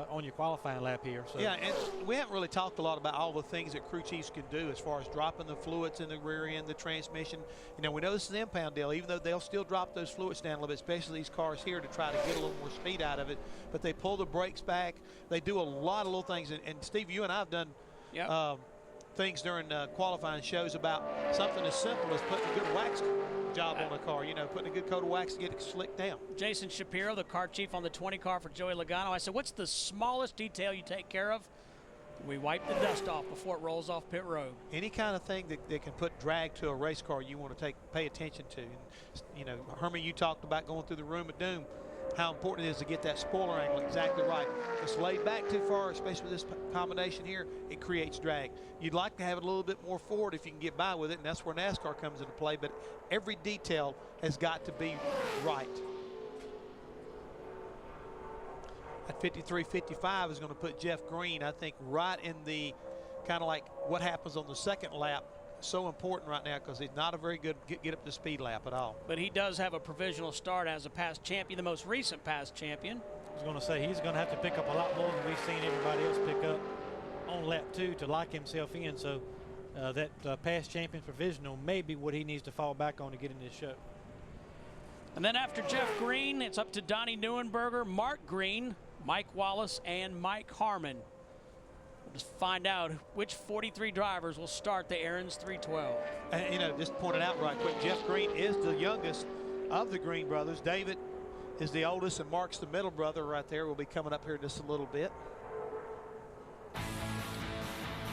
on your qualifying lap here. So. Yeah, and we haven't really talked a lot about all the things that crew chiefs can do as far as dropping the fluids in the rear end, the transmission. You know, we know this is an impound deal, even though they'll still drop those fluids down a little bit, especially these cars here, to try to get a little more speed out of it. But they pull the brakes back. They do a lot of little things. And Steve, you and I have done things during qualifying shows about something as simple as putting a good wax job on a car, you know, putting a good coat of wax to get it slicked down. Jason Shapiro, the car chief on the 20 car for Joey Logano. I said, what's the smallest detail you take care of? We wipe the dust off before it rolls off pit road. Any kind of thing that can put drag to a race car, you want to pay attention to. And, you know, Hermie, you talked about going through the room of doom, how important it is to get that spoiler angle exactly right. If it's laid back too far, especially with this combination here, it creates drag. You'd like to have it a little bit more forward if you can get by with it, and that's where NASCAR comes into play, but every detail has got to be right. At 53.55 is going to put Jeff Green, I think, right in the kind of like what happens on the second lap. So important right now because he's not a very good get up to speed lap at all. But he does have a provisional start as a past champion, the most recent past champion. I was going to say he's going to have to pick up a lot more than we've seen everybody else pick up on lap 2 to lock himself in. So that past champion provisional may be what he needs to fall back on to get in this show. And then after Jeff Green, it's up to Donnie Neuenberger, Mark Green, Mike Wallace, and Mike Harmon. Just find out which 43 drivers will start the Aaron's 312. And, you know, just point it out right quick, Jeff Green is the youngest of the Green brothers. David is the oldest, and Mark's the middle brother right there. We'll be coming up here in just a little bit.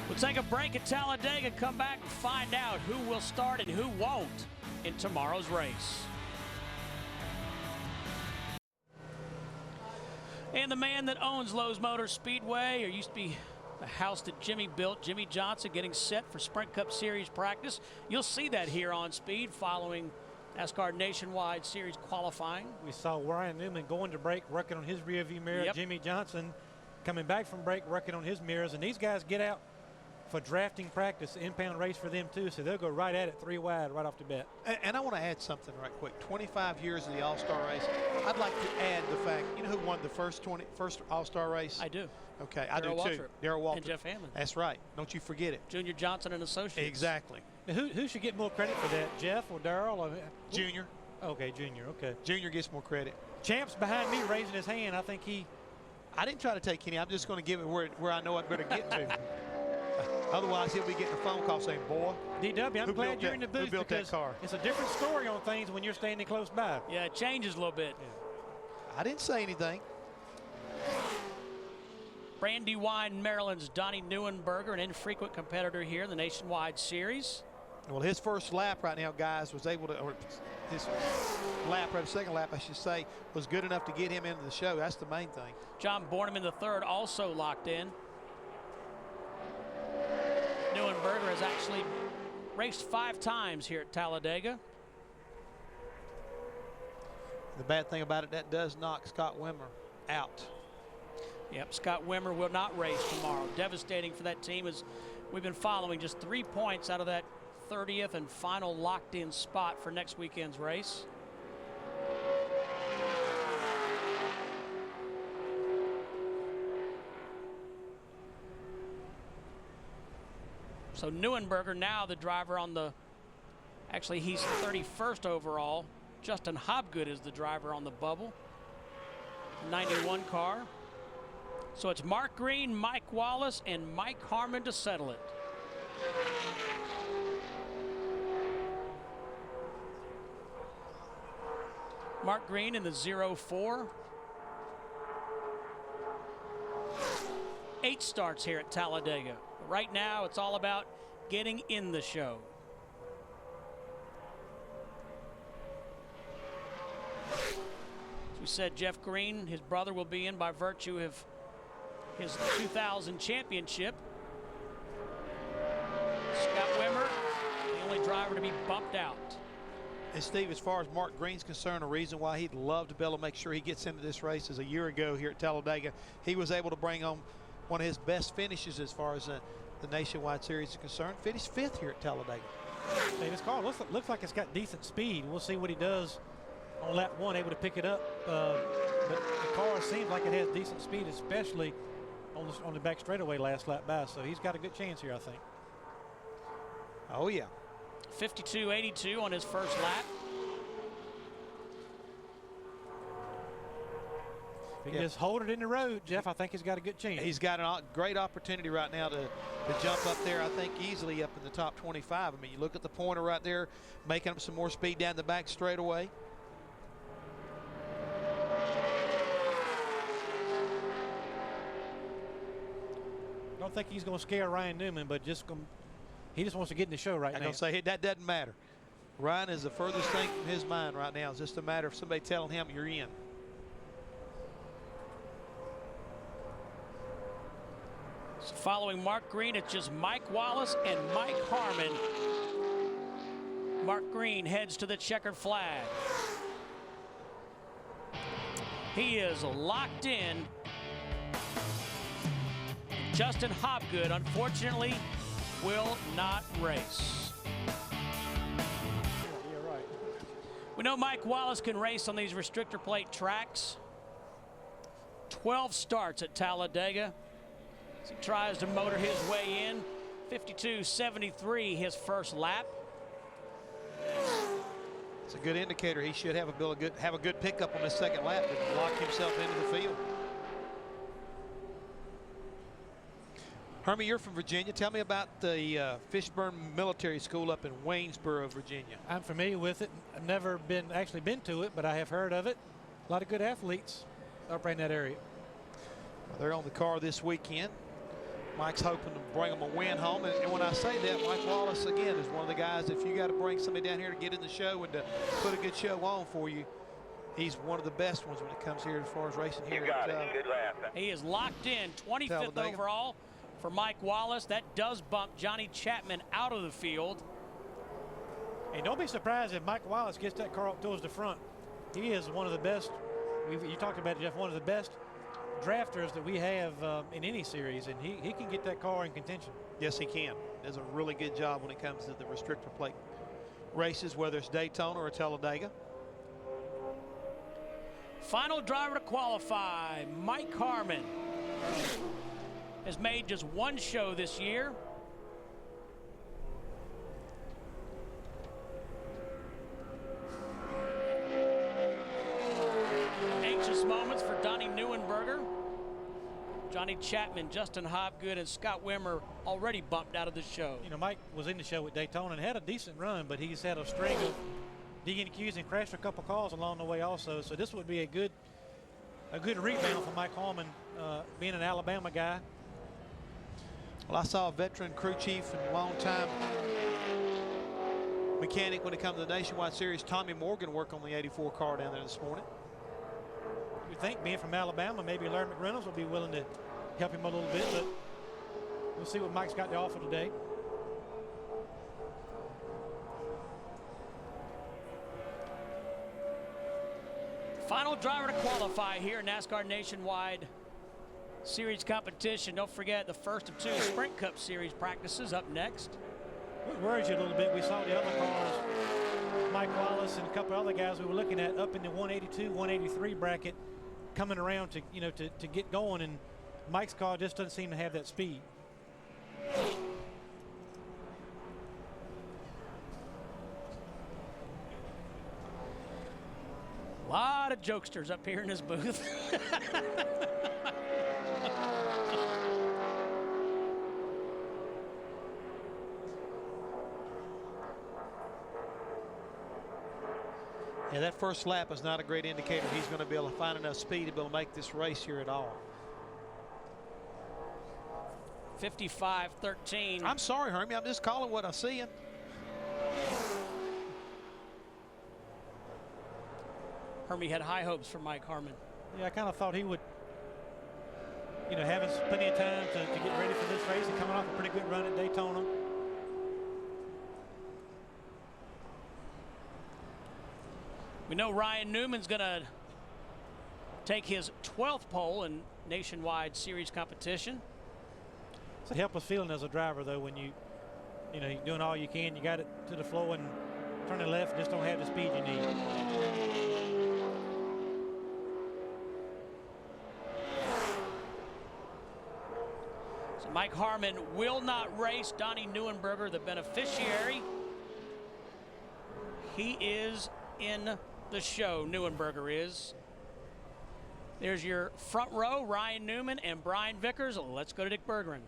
We'll take a break at Talladega, come back and find out who will start and who won't in tomorrow's race. And the man that owns Lowe's Motor Speedway, or used to be the house that Jimmy built, Jimmy Johnson, getting set for Sprint Cup Series practice. You'll see that here on Speed following NASCAR Nationwide Series qualifying. We saw Ryan Newman going to break, working on his rearview mirror. Jimmy Johnson coming back from break, working on his mirrors. And these guys get out for drafting practice, impound race for them too, so they'll go right at it 3 wide right off the bat. And I want to add something right quick. 25 years of the All-Star race. I'd like to add the fact, you know who won the first All-Star race? I do. Okay, I do too. Waltrip. Darrell Waltrip. And Jeff Hammond. That's right. Don't you forget it. Junior Johnson and Associates. Exactly. Now, who should get more credit for that, Jeff or Darrell? Junior. Okay, Junior, okay. Junior gets more credit. Champ's behind me raising his hand. I think I didn't try to take any. I'm just going to give it where I know I'm going to get to. Otherwise, he'll be getting a phone call saying, boy. DW, I'm glad you're in the booth who built that car? It's a different story on things when you're standing close by. Yeah, it changes a little bit. Yeah. I didn't say anything. Brandywine, Maryland's Donnie Neuenberger, an infrequent competitor here in the Nationwide Series. Well, his first lap right now, guys, was able to, or his lap, or the second lap, I should say, was good enough to get him into the show. That's the main thing. John Borneman III also locked in. Neuenberger has actually raced 5 times here at Talladega. The bad thing about it, that does knock Scott Wimmer out. Yep, Scott Wimmer will not race tomorrow. Devastating for that team as we've been following just 3 points out of that 30th and final locked-in spot for next weekend's race. So Neuenberger now the driver on the, actually he's 31st overall. Justin Hobgood is the driver on the bubble. 91 car. So it's Mark Green, Mike Wallace, and Mike Harmon to settle it. Mark Green in the 0-4. 8 starts here at Talladega. Right now, it's all about getting in the show. As we said, Jeff Green, his brother, will be in by virtue of his 2000 championship. Scott Wimmer, the only driver to be bumped out. And Steve, as far as Mark Green's concerned, a reason why he'd love to be able to make sure he gets into this race is a year ago here at Talladega, he was able to bring on one of his best finishes as far as the Nationwide Series is concerned. Finished 5th here at Talladega. Hey, this car looks like it's got decent speed. We'll see what he does on lap 1, able to pick it up. But the car seems like it has decent speed, especially on the back straightaway last lap by. So he's got a good chance here, I think. Oh, yeah. 52.82 on his first lap. If he just hold it in the road, Jeff, I think he's got a good chance. He's got a great opportunity right now to jump up there, I think, easily up in the top 25. I mean, you look at the pointer right there, making up some more speed down the back straightaway. I don't think he's going to scare Ryan Newman, but he just wants to get in the show right now. I'm going to say, hey, that doesn't matter. Ryan is the furthest thing from his mind right now. It's just a matter of somebody telling him you're in. So following Mark Green, it's just Mike Wallace and Mike Harmon. Mark Green heads to the checkered flag. He is locked in. Justin Hobgood, unfortunately, will not race. You're right. We know Mike Wallace can race on these restrictor plate tracks. 12 starts at Talladega. As he tries to motor his way in. 52.73 his first lap. It's a good indicator. He should have a good pickup on his second lap to lock himself into the field. Hermie, you're from Virginia. Tell me about the Fishburne Military School up in Waynesboro, Virginia. I'm familiar with it. I've never actually been to it, but I have heard of it. A lot of good athletes up in that area. Well, they're on the car this weekend. Mike's hoping to bring them a win home. And when I say that, Mike Wallace, again, is one of the guys, if you got to bring somebody down here to get in the show and to put a good show on for you, he's one of the best ones when it comes here as far as racing here. You got it. Good lap. He is locked in. 25th Talladega. overall for Mike Wallace. That does bump Johnny Chapman out of the field. And don't be surprised if Mike Wallace gets that car up towards the front. He is one of the best. You talked about it, Jeff, one of the best drafters that we have in any series, and he can get that car in contention. Yes, he can. Does a really good job when it comes to the restrictor plate races, whether it's Daytona or Talladega. Final driver to qualify, Mike Harmon, has made just one show this year. Anxious moments for Donnie Neuenberger. Johnny Chapman, Justin Hobgood, and Scott Wimmer already bumped out of the show. You know, Mike was in the show with Daytona and had a decent run, but he's had a string of DNQs and crashed a couple cars along the way also. So this would be a good rebound for Mike Harmon, being an Alabama guy. Well, I saw a veteran crew chief and long-time mechanic when it comes to the Nationwide Series, Tommy Morgan, work on the 84 car down there this morning. You think, being from Alabama, maybe Larry McReynolds will be willing to help him a little bit, but we'll see what Mike's got to offer today. Final driver to qualify here in NASCAR Nationwide Series competition. Don't forget the first of 2 Sprint Cup Series practices up next. It worries you a little bit. We saw the other cars, Mike Wallace and a couple other guys we were looking at up in the 182, 183 bracket, coming around to, you know, to get going, and Mike's car just doesn't seem to have that speed. A lot of jokesters up here in this booth. Yeah, that first lap is not a great indicator he's going to be able to find enough speed to be able to make this race here at all. 55-13. I'm sorry, Hermie. I'm just calling what I'm seeing. Hermie had high hopes for Mike Harmon. Yeah, I kind of thought he would, you know, having plenty of time to get ready for this race and coming off a pretty good run at Daytona. We know Ryan Newman's going to take his 12th pole in Nationwide Series competition. It's a helpless feeling as a driver, though, when you're doing all you can. You got it to the floor and turning left, just don't have the speed you need. So Mike Harmon will not race. Donnie Neuenberger, the beneficiary. He is in the show. Neuenberger is. There's your front row, Ryan Newman and Brian Vickers. Let's go to Dick Bergeron.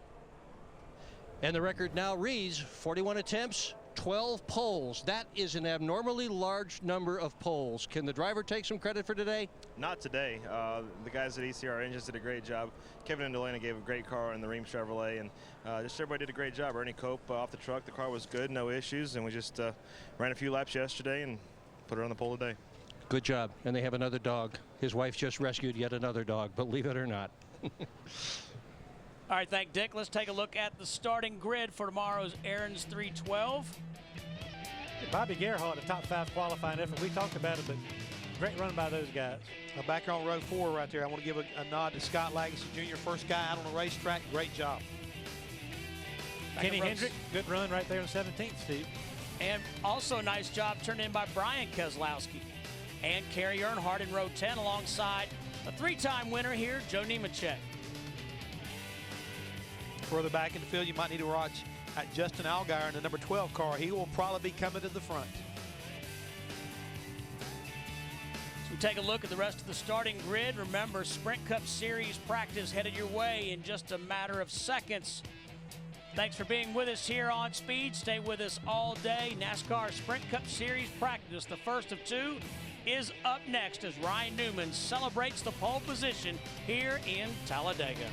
And the record now reads 41 attempts, 12 poles. That is an abnormally large number of poles. Can the driver take some credit for today? Not today. The guys at ECR Engines did a great job. Kevin and Delana gave a great car in the Ream Chevrolet, and just everybody did a great job. Ernie Cope off the truck. The car was good, no issues, and we just ran a few laps yesterday and put her on the pole today. Good job. And they have another dog. His wife just rescued yet another dog, believe it or not. All right, thank Dick. Let's take a look at the starting grid for tomorrow's Aaron's 312. Bobby Gearhart, a top 5 qualifying effort. We talked about it, but great run by those guys. Back on row 4 right there, I want to give a nod to Scott Lagacy Jr., first guy out on the racetrack. Great job. Kenny Hendrick, good run right there in 17th, Steve. And also a nice job turned in by Brian Keselowski. And Carrie Earnhardt in row 10 alongside a 3-time winner here, Joe Nemechek. Further back in the field, you might need to watch at Justin Allgaier in the number 12 car. He will probably be coming to the front. So we take a look at the rest of the starting grid. Remember, Sprint Cup Series practice headed your way in just a matter of seconds. Thanks for being with us here on Speed. Stay with us all day. NASCAR Sprint Cup Series practice, the first of 2, is up next as Ryan Newman celebrates the pole position here in Talladega.